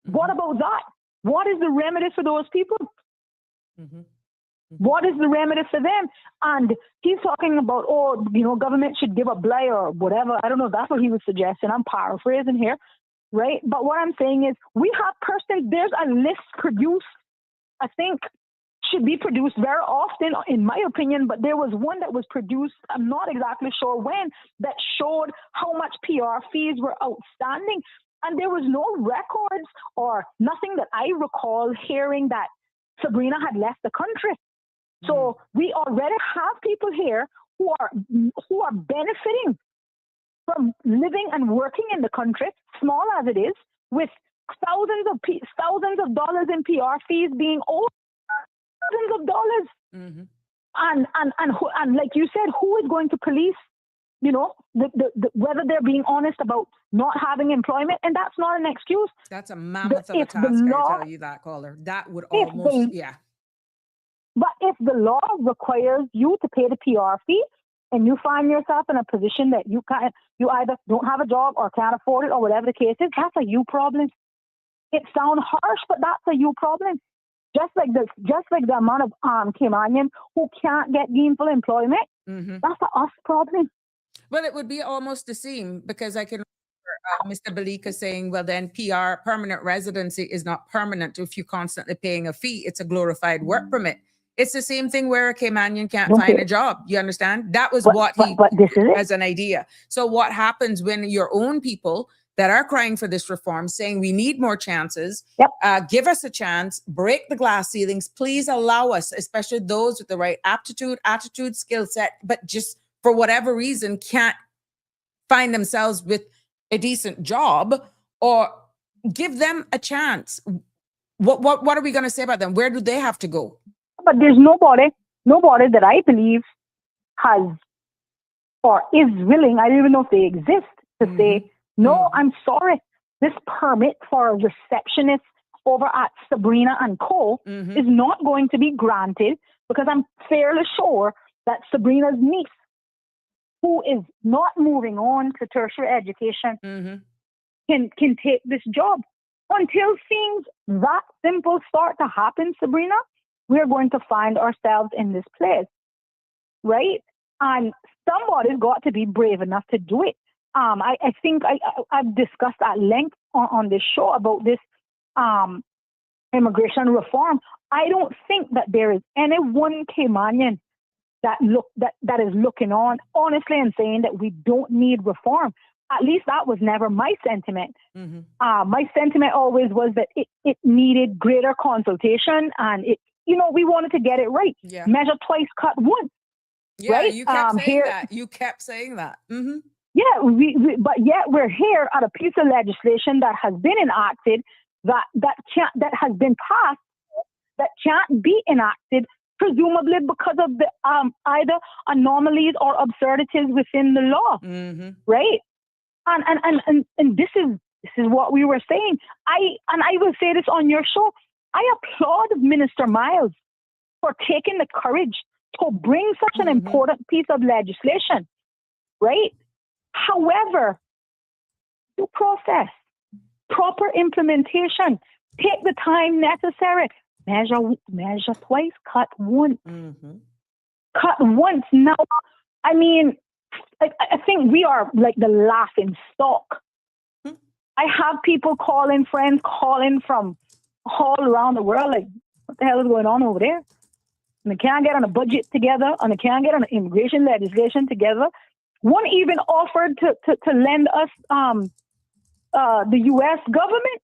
What about that? What is the remedy for those people? What is the remedy for them? And he's talking about, government should give a bly or whatever. I don't know if that's what he was suggesting. I'm paraphrasing here. Right. But what I'm saying is we have there's a list produced, I think should be produced very often, in my opinion, but there was one that was produced, I'm not exactly sure when, that showed how much PR fees were outstanding. And there was no records or nothing that I recall hearing that Sabrina had left the country. So we already have people here who are benefiting from living and working in the country, small as it is, with thousands of dollars in PR fees being owed, thousands of dollars. And like you said, who is going to police, whether they're being honest about not having employment? And that's not an excuse. That's a mammoth of a task, I tell you that, caller. That would almost, But if the law requires you to pay the PR fee, and you find yourself in a position that you either don't have a job or can't afford it or whatever the case is, that's a you problem. It sounds harsh, but that's a you problem. Just like the amount of Caymanian who can't get gainful employment, that's a us problem. Well, it would be almost the same, because I can remember Mr. Belika saying, well, then PR, permanent residency, is not permanent if you're constantly paying a fee. It's a glorified work permit. It's the same thing where a Caymanian can't find a job. You understand? That was what he as an idea. So what happens when your own people that are crying for this reform, saying we need more chances, give us a chance, break the glass ceilings, please allow us, especially those with the right attitude, skill set, but just for whatever reason can't find themselves with a decent job, or give them a chance. What are we going to say about them? Where do they have to go? But there's nobody that I believe has or is willing, I don't even know if they exist, to say, no, I'm sorry, this permit for a receptionist over at Sabrina and Co. is not going to be granted, because I'm fairly sure that Sabrina's niece, who is not moving on to tertiary education, can take this job. Until things that simple start to happen, Sabrina, we're going to find ourselves in this place, right? And somebody's got to be brave enough to do it. I think I've discussed at length on this show about this immigration reform. I don't think that there is any one Caymanian that is looking on honestly and saying that we don't need reform. At least that was never my sentiment. My sentiment always was that it needed greater consultation, and we wanted to get it right. Yeah. Measure twice, cut once. Yeah, right? you kept saying Here, that. You kept saying that. Mm-hmm. Yeah, but yet we're here at a piece of legislation that has been enacted, that has been passed, that can't be enacted, presumably because of the either anomalies or absurdities within the law, right? And this is what we were saying. I will say this on your show. I applaud Minister Miles for taking the courage to bring such an important piece of legislation, right? However, due process, proper implementation, take the time necessary. Measure twice, cut once. Cut once. Now, I mean, I think we are like the laughing stock. I have people friends calling from all around the world, like, what the hell is going on over there? And they can't get on a budget together, and they can't get on immigration legislation together. One even offered to lend us the U.S. government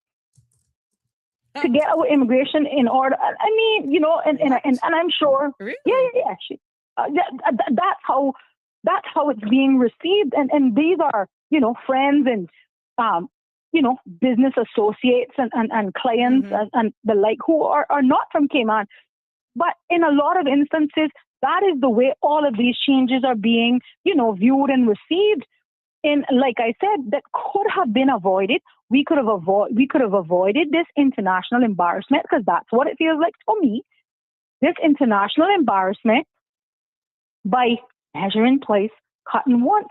to get our immigration in order. I mean, and I'm sure, really? that's how it's being received. And these are, friends and, business associates and clients and the like who are not from Cayman. But in a lot of instances, that is the way all of these changes are being, viewed and received. And like I said, that could have been avoided. We could have avoided this international embarrassment, because that's what it feels like for me. This international embarrassment by measuring twice, cutting once.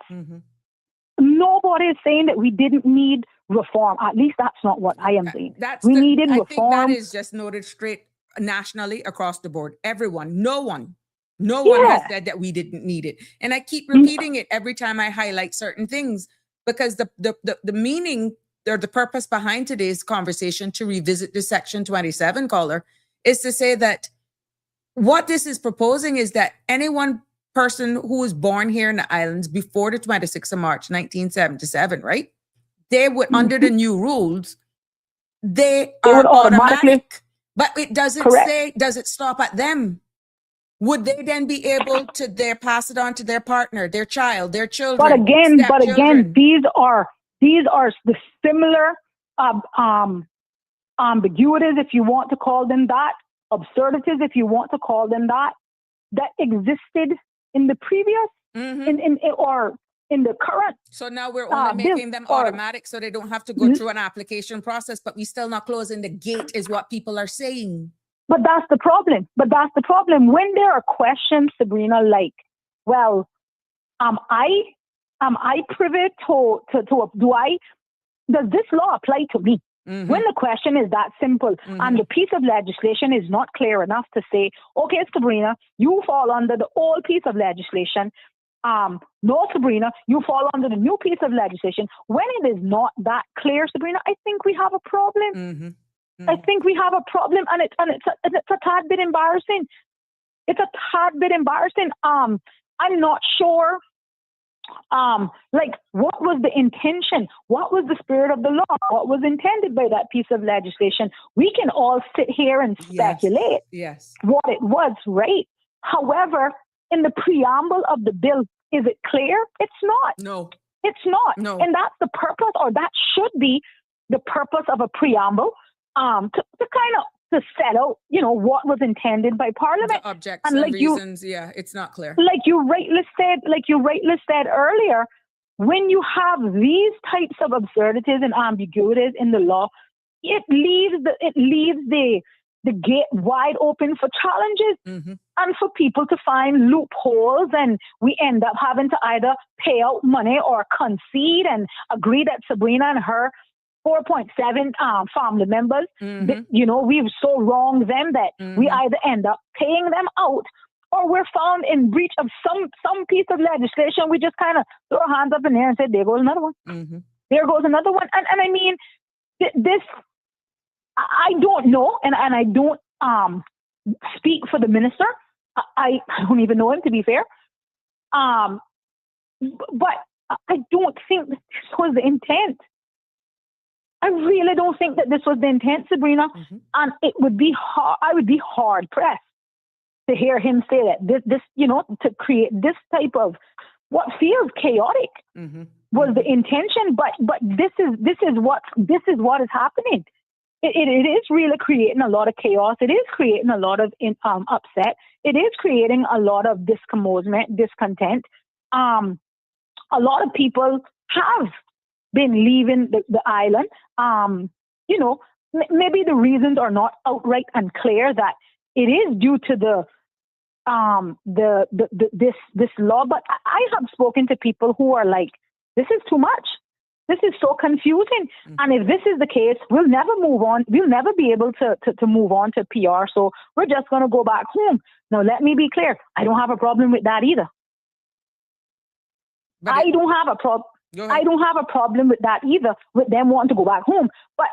Nobody is saying that we didn't need reform. At least that's not what I am saying. We needed reform. I think that is just noted straight nationally across the board. Everyone, no one has said that we didn't need it. And I keep repeating it every time I highlight certain things, because the meaning or the purpose behind today's conversation, to revisit the Section 27 caller, is to say that what this is proposing is that anyone person who was born here in the islands before the 26th of March, 1977, right? They would, under the new rules, they are automatic. But it doesn't say, does it stop at them? Would they then be able to pass it on to their partner, their child, their children? But again, these are the similar ambiguities, if you want to call them that, absurdities, if you want to call them that existed in the previous in the current. So now we're only making them automatic, so they don't have to go through an application process, but we still not closing the gate, is what people are saying. But that's the problem. When there are questions, Sabrina, like, well, am I privy to does this law apply to me? When the question is that simple, and the piece of legislation is not clear enough to say, okay, Sabrina, you fall under the old piece of legislation. No, Sabrina, you fall under the new piece of legislation. When it is not that clear, Sabrina, I think we have a problem. I think we have a problem, and it's a tad bit embarrassing. It's a tad bit embarrassing. I'm not sure. Like, what was the intention? What was the spirit of the law? What was intended by that piece of legislation? We can all sit here and speculate what it was, right? However, in the preamble of the bill, is it clear? It's not. No. It's not. No. And that's the purpose, or that should be the purpose of a preamble, to kind of to set out, what was intended by Parliament. The objects and reasons, it's not clear. Like you rightly said earlier, when you have these types of absurdities and ambiguities in the law, it leaves the gate wide open for challenges and for people to find loopholes, and we end up having to either pay out money or concede and agree that Sabrina and her 4.7 family members. Mhm. You know, we've so wronged them that we Mhm. either end up paying them out or we're found in breach of some piece of legislation. We just kind of throw our hands up in the air and say, there goes another one. Mhm. There goes another one. And I mean, this, I don't know, and I don't speak for the minister. I don't even know him, to be fair. But I don't think that this was the intent. I really don't think that this was the intent, Sabrina. Mhm. And it would be I would be hard pressed to hear him say that this, you know, to create this type of what feels chaotic Mhm. was the intention. But this is what is happening. It is really creating a lot of chaos. It is creating a lot of upset. It is creating a lot of discontent. A lot of people have been leaving the island. You know, maybe the reasons are not outright and clear that it is due to this law. But I have spoken to people who are like, this is too much. This is so confusing. Mhm. And if this is the case, we'll never move on. We'll never be able to move on to PR. So we're just going to go back home. Now, let me be clear. I don't have a problem with that either. But I don't have a problem. Go I ahead. don't have a problem with that either, with them wanting to go back home. But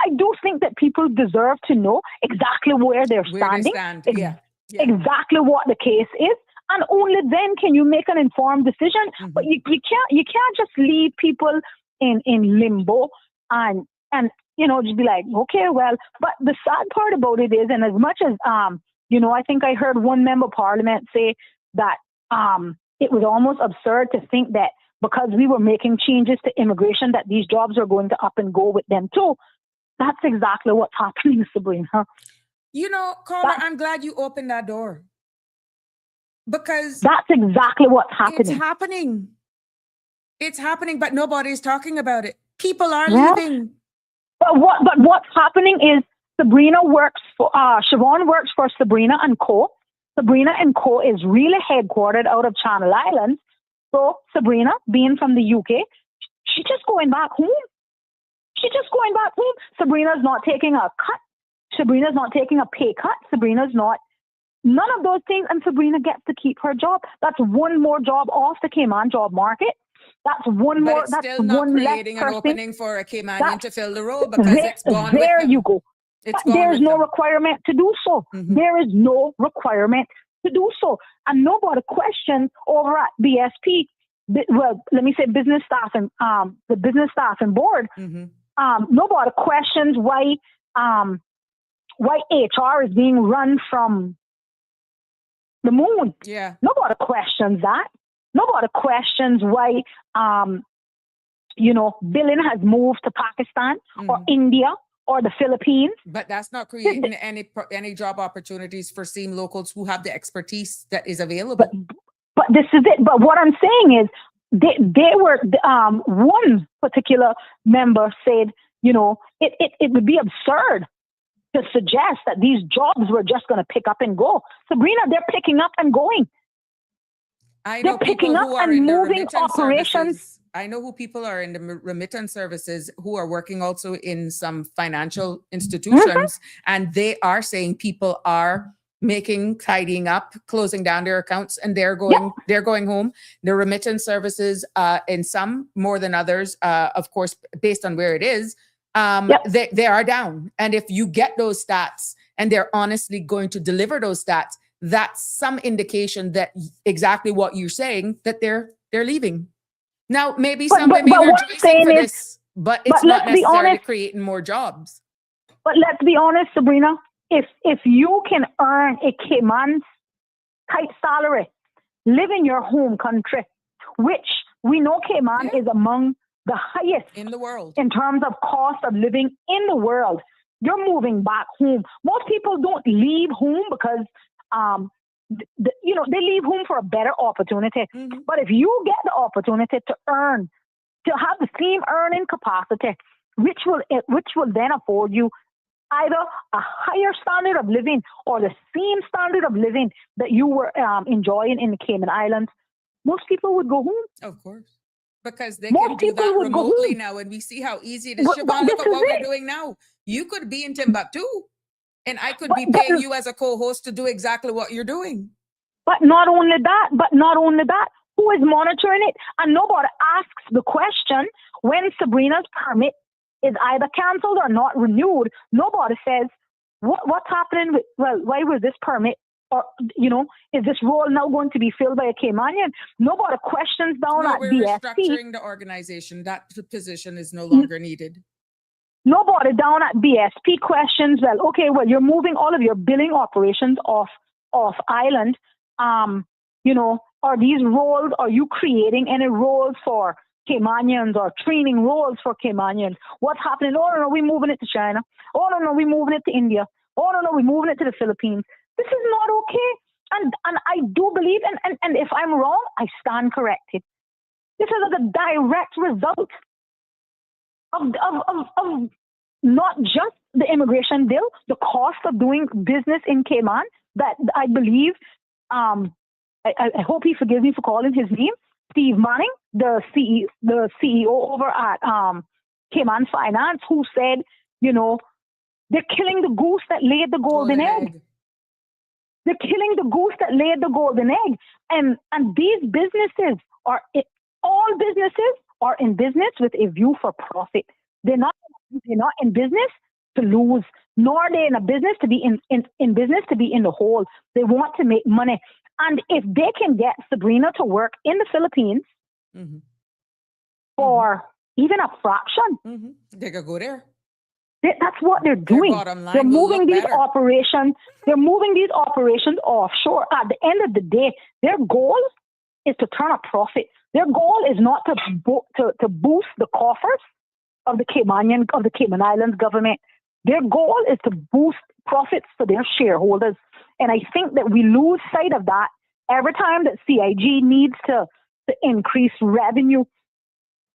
I do think that people deserve to know exactly where they're Where they standing, stand. ex- Yeah. Yeah. exactly what the case is, and only then can you make an informed decision. Mhm. But you can't just leave people in limbo and you know, just be like, okay, well. But the sad part about it is, and as much as you know, I think I heard one member of parliament say that it was almost absurd to think that because we were making changes to immigration that these jobs are going to up and go with them too. That's exactly what's happening, Sabrina. You know, Carmen, I'm glad you opened that door because That's exactly what's it's happening. happening. It's happening, but nobody's talking about it. People are Yeah. leaving. But what's happening is Sabrina works for Siobhan works for Sabrina and Co. Sabrina and Co. is really headquartered out of Channel Islands. So Sabrina, being from the UK, she's just going back home. She's just going back home. Sabrina's not taking a cut. Sabrina's not taking a pay cut. Sabrina's not none of those things, and Sabrina gets to keep her job. That's one more job off the Cayman job market. That's one But more. it's That's still not one less creating an person. opening for a Caymanian That's- to fill the role because it's gone with There them. you go. It's But gone there's with no them. requirement to do so. Mhm. There is no requirement to do so. And nobody questions over at BSP. Well, let me say business staff and the business staff and board. Mhm. Nobody questions why HR is being run from the moon. Yeah. Nobody questions that. Nobody questions why you know, billing has moved to Pakistan or Mhm. India or the Philippines. But that's not creating any job opportunities for SEAM locals who have the expertise that is available. But this is it. But what I'm saying is, they were one particular member said, you know, it would be absurd to suggest that these jobs were just going to pick up and go. Sabrina, they're picking up and going. I They're know picking people up who are and in the moving remittance operations. services. I know who people are in the remittance services who are working also in some financial institutions, and they are saying people are tidying up, closing down their accounts, and they're going home. The remittance services, in some more than others, of course, based on where it is, they are down. And if you get those stats and they're honestly going to deliver those stats, that's some indication that exactly what you're saying, that they're leaving. Now, maybe some women are rejoicing for this, but it's not necessarily creating more jobs. But let's be honest, Sabrina, if you can earn a Cayman type salary, live in your home country, which we know Cayman is among the highest in the world in terms of cost of living in the world, you're moving back home. Most people don't leave home because you know, they leave home for a better opportunity. Mm-hmm. But if you get the opportunity to earn, to have the same earning capacity, which will then afford you either a higher standard of living or the same standard of living that you were enjoying in the Cayman Islands, most people would go home. Of course. Because they Most can do people that would go remotely home. now, and we see how easy it is. But Siobhan, this look at is what we're it. doing now. You could be in Timbuktu, and I could But be paying you as a co-host to do exactly what you're doing. not only that, who is monitoring it? And nobody asks the question when Sabrina's permit is either cancelled or not renewed. Nobody says, what's happening with, well, why was this permit? Or, is this role now going to be filled by a Caymanian? Nobody questions down at We're BSP. restructuring the organization. That position is no longer needed. Nobody down at BSP questions, you're moving all of your billing operations off island. Are these roles, are you creating any roles for Caymanians or training roles for Caymanians? What's happening? Oh, no, we're moving it to China. Oh, no, we're moving it to India. Oh, no, we're moving it to the Philippines. This is not okay. And I do believe, and if I'm wrong, I stand corrected. This is a direct result of not just the immigration bill, the cost of doing business in Cayman, that I believe, I hope he forgives me for calling his name, Steve Manning, the CEO over at Cayman Finance, who said, they're killing the goose that laid the golden egg. They're killing the goose that laid the golden egg. And these businesses all businesses are in business with a view for profit. They're not in business to lose, nor are they in a business to be in business to be in the hole. They want to make money. And if they can get Sabrina to work in the Philippines for even a fraction, they could go there. That's what they're doing. They're moving these operations. They're moving these operations offshore. At the end of the day, their goal is to turn a profit. Their goal is not to boost the coffers of the Cayman Islands government. Their goal is to boost profits for their shareholders. And I think that we lose sight of that every time that CIG needs to increase revenue.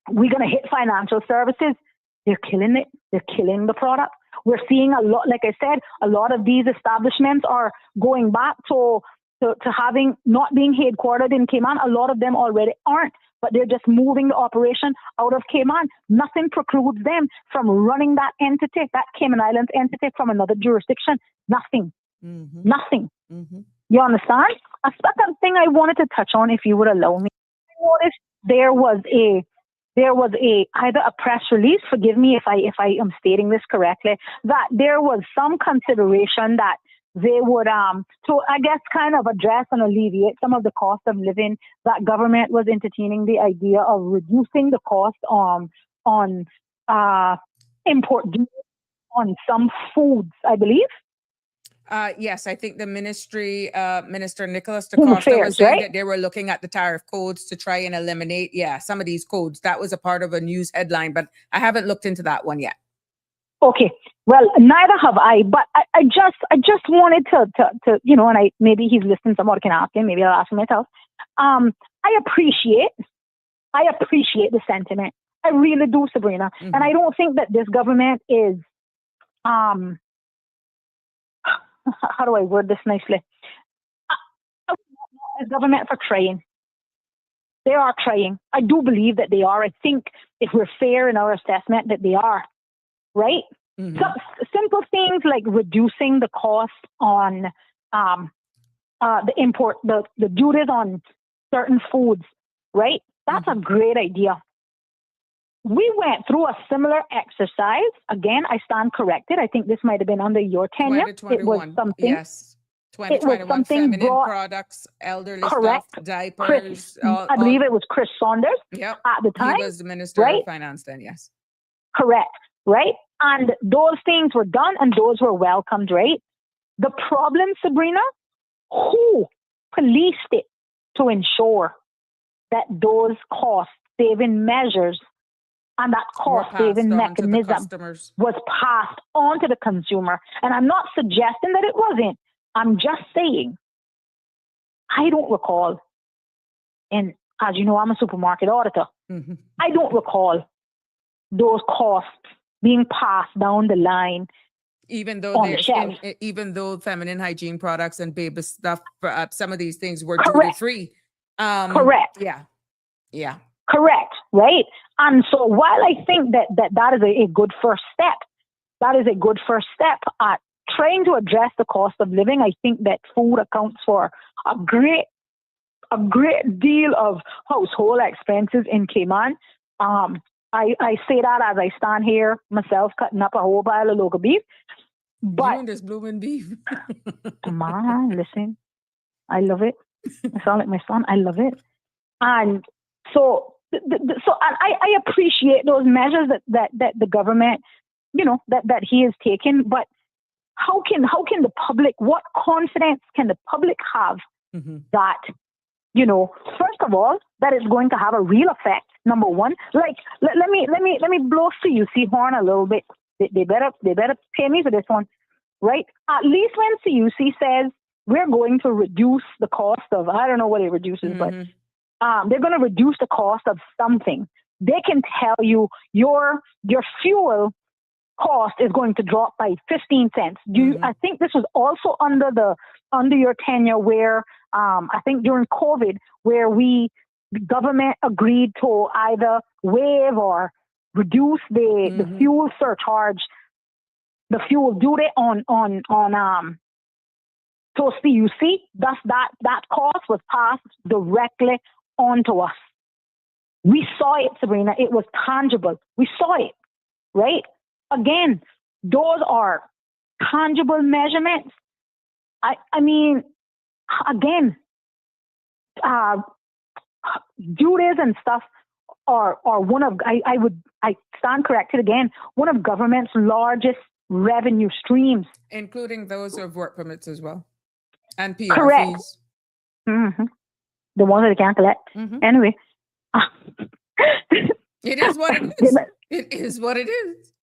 We're going to hit financial services. They're killing it. They're killing the product. We're seeing a lot, like I said, a lot of these establishments are going back to having not being headquartered in Cayman. A lot of them already aren't, but they're just moving the operation out of Cayman. Nothing precludes them from running that entity, that Cayman Islands entity, from another jurisdiction. Nothing. Nothing. You understand? A second thing I wanted to touch on, if you would allow me. I noticed there was either a press release, forgive me if I am stating this correctly, that there was some consideration that they would so I guess kind of address and alleviate some of the cost of living, that government was entertaining the idea of reducing the cost on import duties on some foods, I believe. Yes, I think the Minister Nicholas DaCosta was saying that they were looking at the tariff codes to try and eliminate, some of these codes. That was a part of a news headline, but I haven't looked into that one yet. Okay. Well, neither have I, but I just wanted to and maybe he's listening, somebody can ask him, maybe I'll ask him myself. I appreciate the sentiment. I really do, Sabrina. And I don't think that this government is, how do I word this nicely? This government for trying. They are trying. I do believe that they are. I think if we're fair in our assessment that they are, right? So simple things like reducing the cost on the import, the duties on certain foods, right? That's a great idea. We went through a similar exercise. Again, I stand corrected. I think this might have been under your tenure. It was something. Yes. 2021 feminine products, elderly stuff, diapers. I believe it was Chris Saunders at the time. He was the Minister of Finance then, yes. Correct, right? And those things were done and those were welcomed, right? The problem, Sabrina, who policed it to ensure that those cost-saving measures and that cost-saving mechanism was passed on to the consumer? And I'm not suggesting that it wasn't. I'm just saying, I don't recall, and as you know, I'm a supermarket auditor. I don't recall those costs being passed down the line. Even though even though feminine hygiene products and baby stuff, some of these things were duty free. Correct. Yeah. Correct. right? And so while I think that is a good first step, that is a good first step at trying to address the cost of living. I think that food accounts for a great deal of household expenses in Cayman. I say that as I stand here myself cutting up a whole pile of local beef. But you and this blooming beef. man, listen, I love it. I sound like my son. I love it. And so, I appreciate those measures that the government, that he is taking. But how can the public? What confidence can the public have that, first of all, that it's going to have a real effect? Number one, like let me blow CUC horn a little bit. They better pay me for this one, right? At least when CUC says we're going to reduce the cost of, I don't know what it reduces, but they're going to reduce the cost of something. They can tell you your fuel cost is going to drop by 15 cents. I think this was also under your tenure where I think during COVID, where the government agreed to either waive or reduce the fuel surcharge, the fuel duty on so CUC. Thus that cost was passed directly onto us. We saw it, Sabrina. It was tangible. We saw it, right? Again, those are tangible measurements. I mean, again, duties and stuff are one of, I stand corrected again, one of government's largest revenue streams. Including those who have work permits as well. And PR Correct. fees. The ones that they can't collect. Anyway. It is what it is. It is what it is.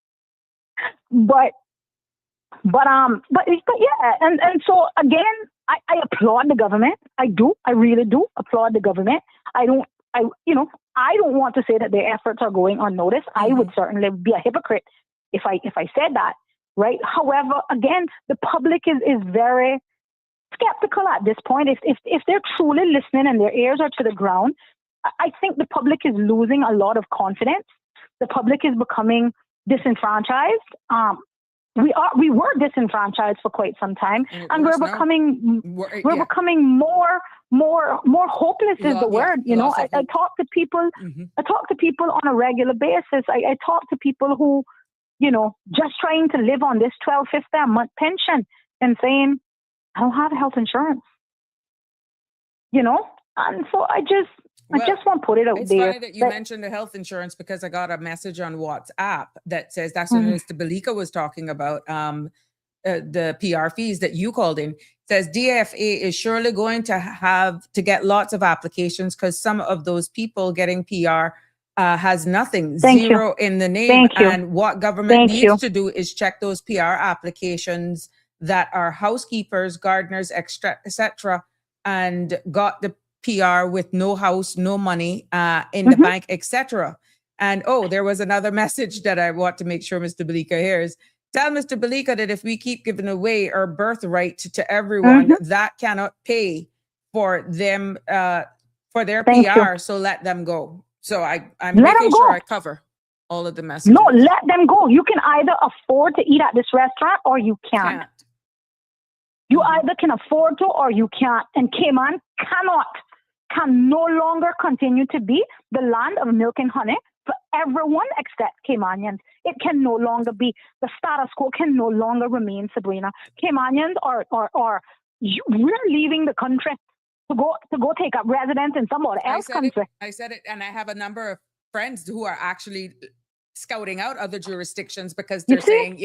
But yeah, and so again, I applaud the government. I really do applaud the government. I don't want to say that their efforts are going unnoticed. I would certainly be a hypocrite if I said that, right? However, again, the public is very skeptical at this point. If they're truly listening and their ears are to the ground, I think the public is losing a lot of confidence. The public is becoming disenfranchised. We were disenfranchised for quite some time, and we're becoming more hopeless is the word. I talk to people. I talk to people on a regular basis. I talk to people who, just trying to live on this $12.50 a month pension and saying, I don't have health insurance. And so I just want to put it out it's there. It's funny that you mentioned the health insurance because I got a message on WhatsApp that says that's what Mr. Belika was talking about. The PR fees that you called in. It says DFA is surely going to have to get lots of applications because some of those people getting PR has nothing, zero in the name. And what government needs to do is check those PR applications that are housekeepers, gardeners, etc., and got the PR with no house, no money in the bank, etc. And there was another message that I want to make sure Mr. Belika hears. Tell Mr. Belika that if we keep giving away our birthright to everyone, that cannot pay for them for their PR. So let them go. So I'm making sure I cover all of the messages. No, let them go. You can either afford to eat at this restaurant or you can't. You either can afford to or you can't. And Cayman can no longer continue to be the land of milk and honey for everyone except Caymanians. It can no longer be. The status quo can no longer remain, Sabrina. Caymanians we're leaving the country to go take up residence in somebody else's country. I said it, and I have a number of friends who are actually scouting out other jurisdictions because they're saying,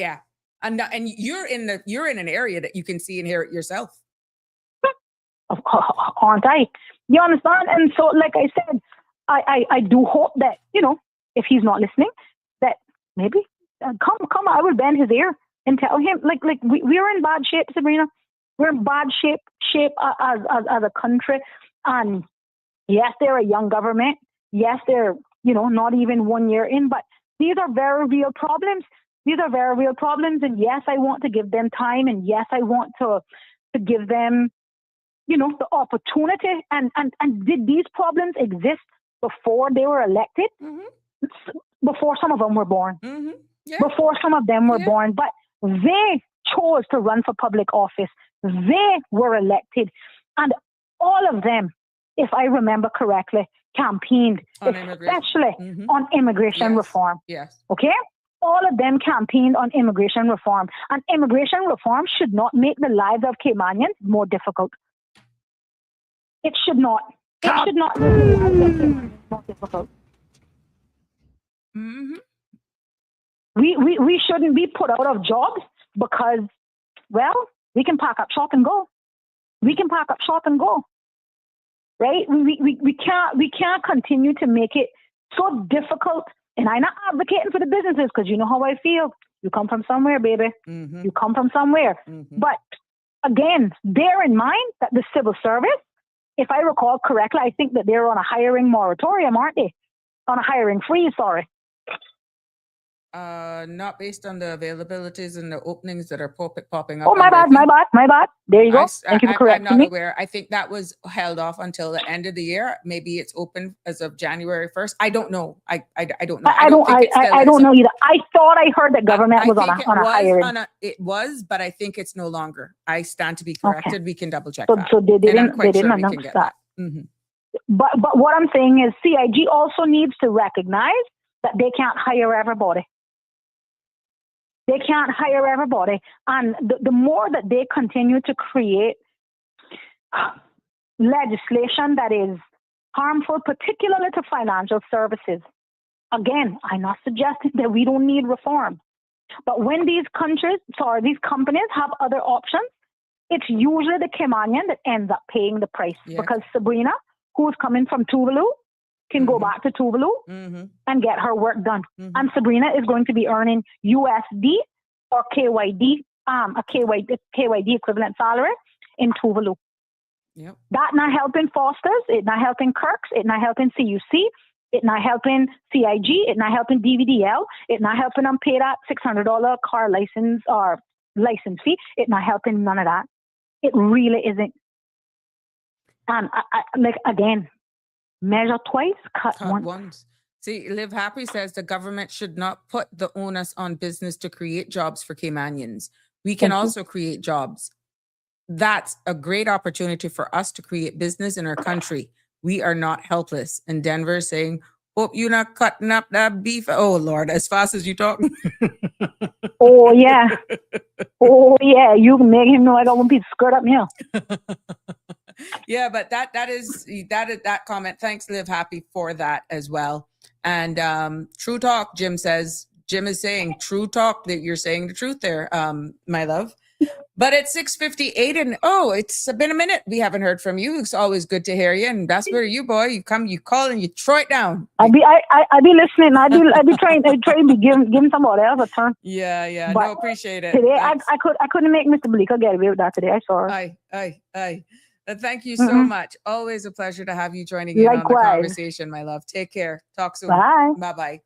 and you're in an area that you can see and hear it yourself. Aren't I? You understand? And so, like I said, I do hope that, if he's not listening, that maybe come, I will bend his ear and tell him, like we're in bad shape, Sabrina. We're in bad shape as a country. And yes, they're a young government. Yes, they're, not even 1 year in, but these are very real problems. These are very real problems. And yes, I want to give them time. And yes, I want to give them, the opportunity. And did these problems exist before they were elected, before some of them were born, before some of them were born, but they chose to run for public office. They were elected. And all of them, if I remember correctly, campaigned, especially on immigration reform. Yes. Okay? All of them campaigned on immigration reform. And immigration reform should not make the lives of Caymanians more difficult. It should not. It should not make the lives of Caymanians more difficult. We shouldn't be put out of jobs because, well, we can pack up shop and go. We can pack up shop and go. Right? We can't continue to make it so difficult. And I'm not advocating for the businesses because you know how I feel. You come from somewhere, baby. You come from somewhere. But again, bear in mind that the civil service, if I recall correctly, I think that they're on a hiring moratorium, aren't they? On a hiring freeze, sorry. Not based on the availabilities and the openings that are popping up. Oh, my bad. There you go. Thank you for correcting me. I'm not aware. I think that was held off until the end of the year. Maybe it's open as of January 1st. I don't know. I don't know. I don't know either. I thought I heard that government was on a hiring. It was, but I think it's no longer. I stand to be corrected. Okay. We can double check that. So they didn't announce that. But what I'm saying is CIG also needs to recognize that they can't hire everybody. They can't hire everybody. And the more that they continue to create legislation that is harmful, particularly to financial services, again, I'm not suggesting that we don't need reform. But when these companies have other options, it's usually the Caymanian that ends up paying the price. Because Sabrina, who's coming from Tuvalu, can go back to Tuvalu and get her work done. And Sabrina is going to be earning USD or KYD, a KYD equivalent salary in Tuvalu. That not helping Foster's, it not helping Kirk's, it not helping CUC, it not helping CIG, it not helping DVDL, it not helping them pay that $600 car license or license fee, it not helping none of that. It really isn't. And again, measure twice, cut once. See, Live Happy says the government should not put the onus on business to create jobs for Caymanians. We can also create jobs. That's a great opportunity for us to create business in our country. We are not helpless. And Denver is saying, hope you're not cutting up that beef. Oh, Lord, as fast as you talk. Oh, yeah. Oh, yeah. You can make him know I got one piece of skirt up here. Yeah, but that is that comment. Thanks, Live Happy, for that as well. And true talk, Jim is saying true talk, that you're saying the truth there, my love. But it's 6:58 and it's been a minute. We haven't heard from you. It's always good to hear you. And that's where you, boy, you come, you call, and you throw it down. I be listening. I be trying to give somebody else a turn. Yeah. But no, appreciate it. Today I couldn't make Mr. Bleeker get away with that today. I saw her. Aye. Thank you so much. Always a pleasure to have you joining in on the conversation, my love. Take care. Talk soon. Bye. Bye-bye.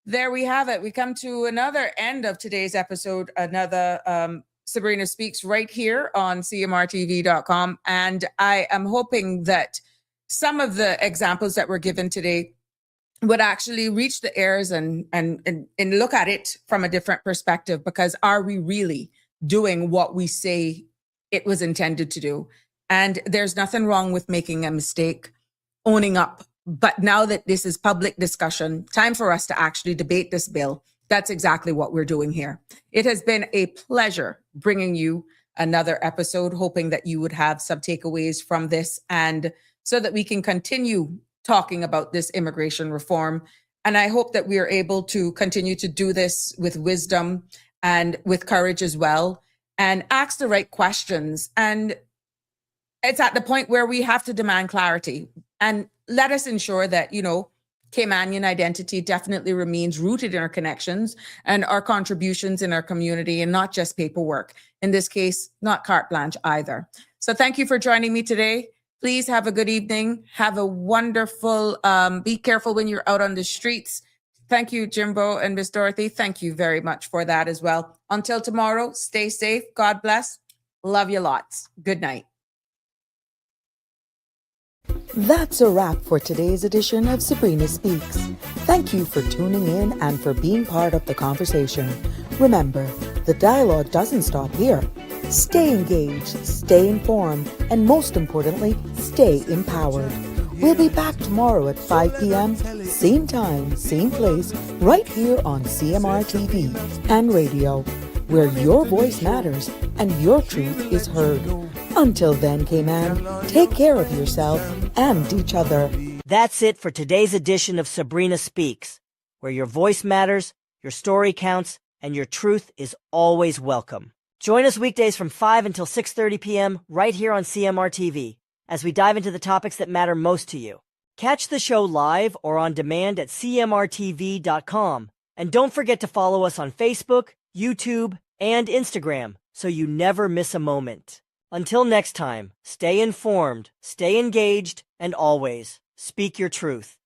There we have it. We come to another end of today's episode, another Sabrina Speaks right here on CMRTV.com. And I am hoping that some of the examples that were given today would actually reach the ears and look at it from a different perspective, because are we really doing what we say it was intended to do? And there's nothing wrong with making a mistake, owning up. But now that this is public discussion, time for us to actually debate this bill. That's exactly what we're doing here. It has been a pleasure bringing you another episode, hoping that you would have some takeaways from this, and so that we can continue talking about this immigration reform. And I hope that we are able to continue to do this with wisdom and with courage as well, and ask the right questions. And it's at the point where we have to demand clarity, and let us ensure that, Caymanian identity definitely remains rooted in our connections and our contributions in our community, and not just paperwork. In this case, not carte blanche either. So thank you for joining me today. Please have a good evening. Have a wonderful, be careful when you're out on the streets. Thank you, Jimbo and Miss Dorothy. Thank you very much for that as well. Until tomorrow, stay safe. God bless. Love you lots. Good night. That's a wrap for today's edition of Sabrina Speaks. Thank you for tuning in and for being part of the conversation. Remember, the dialogue doesn't stop here. Stay engaged, stay informed, and most importantly, stay empowered. We'll be back tomorrow at 5 p.m., same time, same place, right here on CMR TV and radio, where your voice matters and your truth is heard. Until then, Cayman, take care of yourself and each other. That's it for today's edition of Sabrina Speaks, where your voice matters, your story counts, and your truth is always welcome. Join us weekdays from 5 until 6:30 p.m. right here on CMR TV as we dive into the topics that matter most to you. Catch the show live or on demand at cmrtv.com. And don't forget to follow us on Facebook, YouTube, and Instagram so you never miss a moment. Until next time, stay informed, stay engaged, and always speak your truth.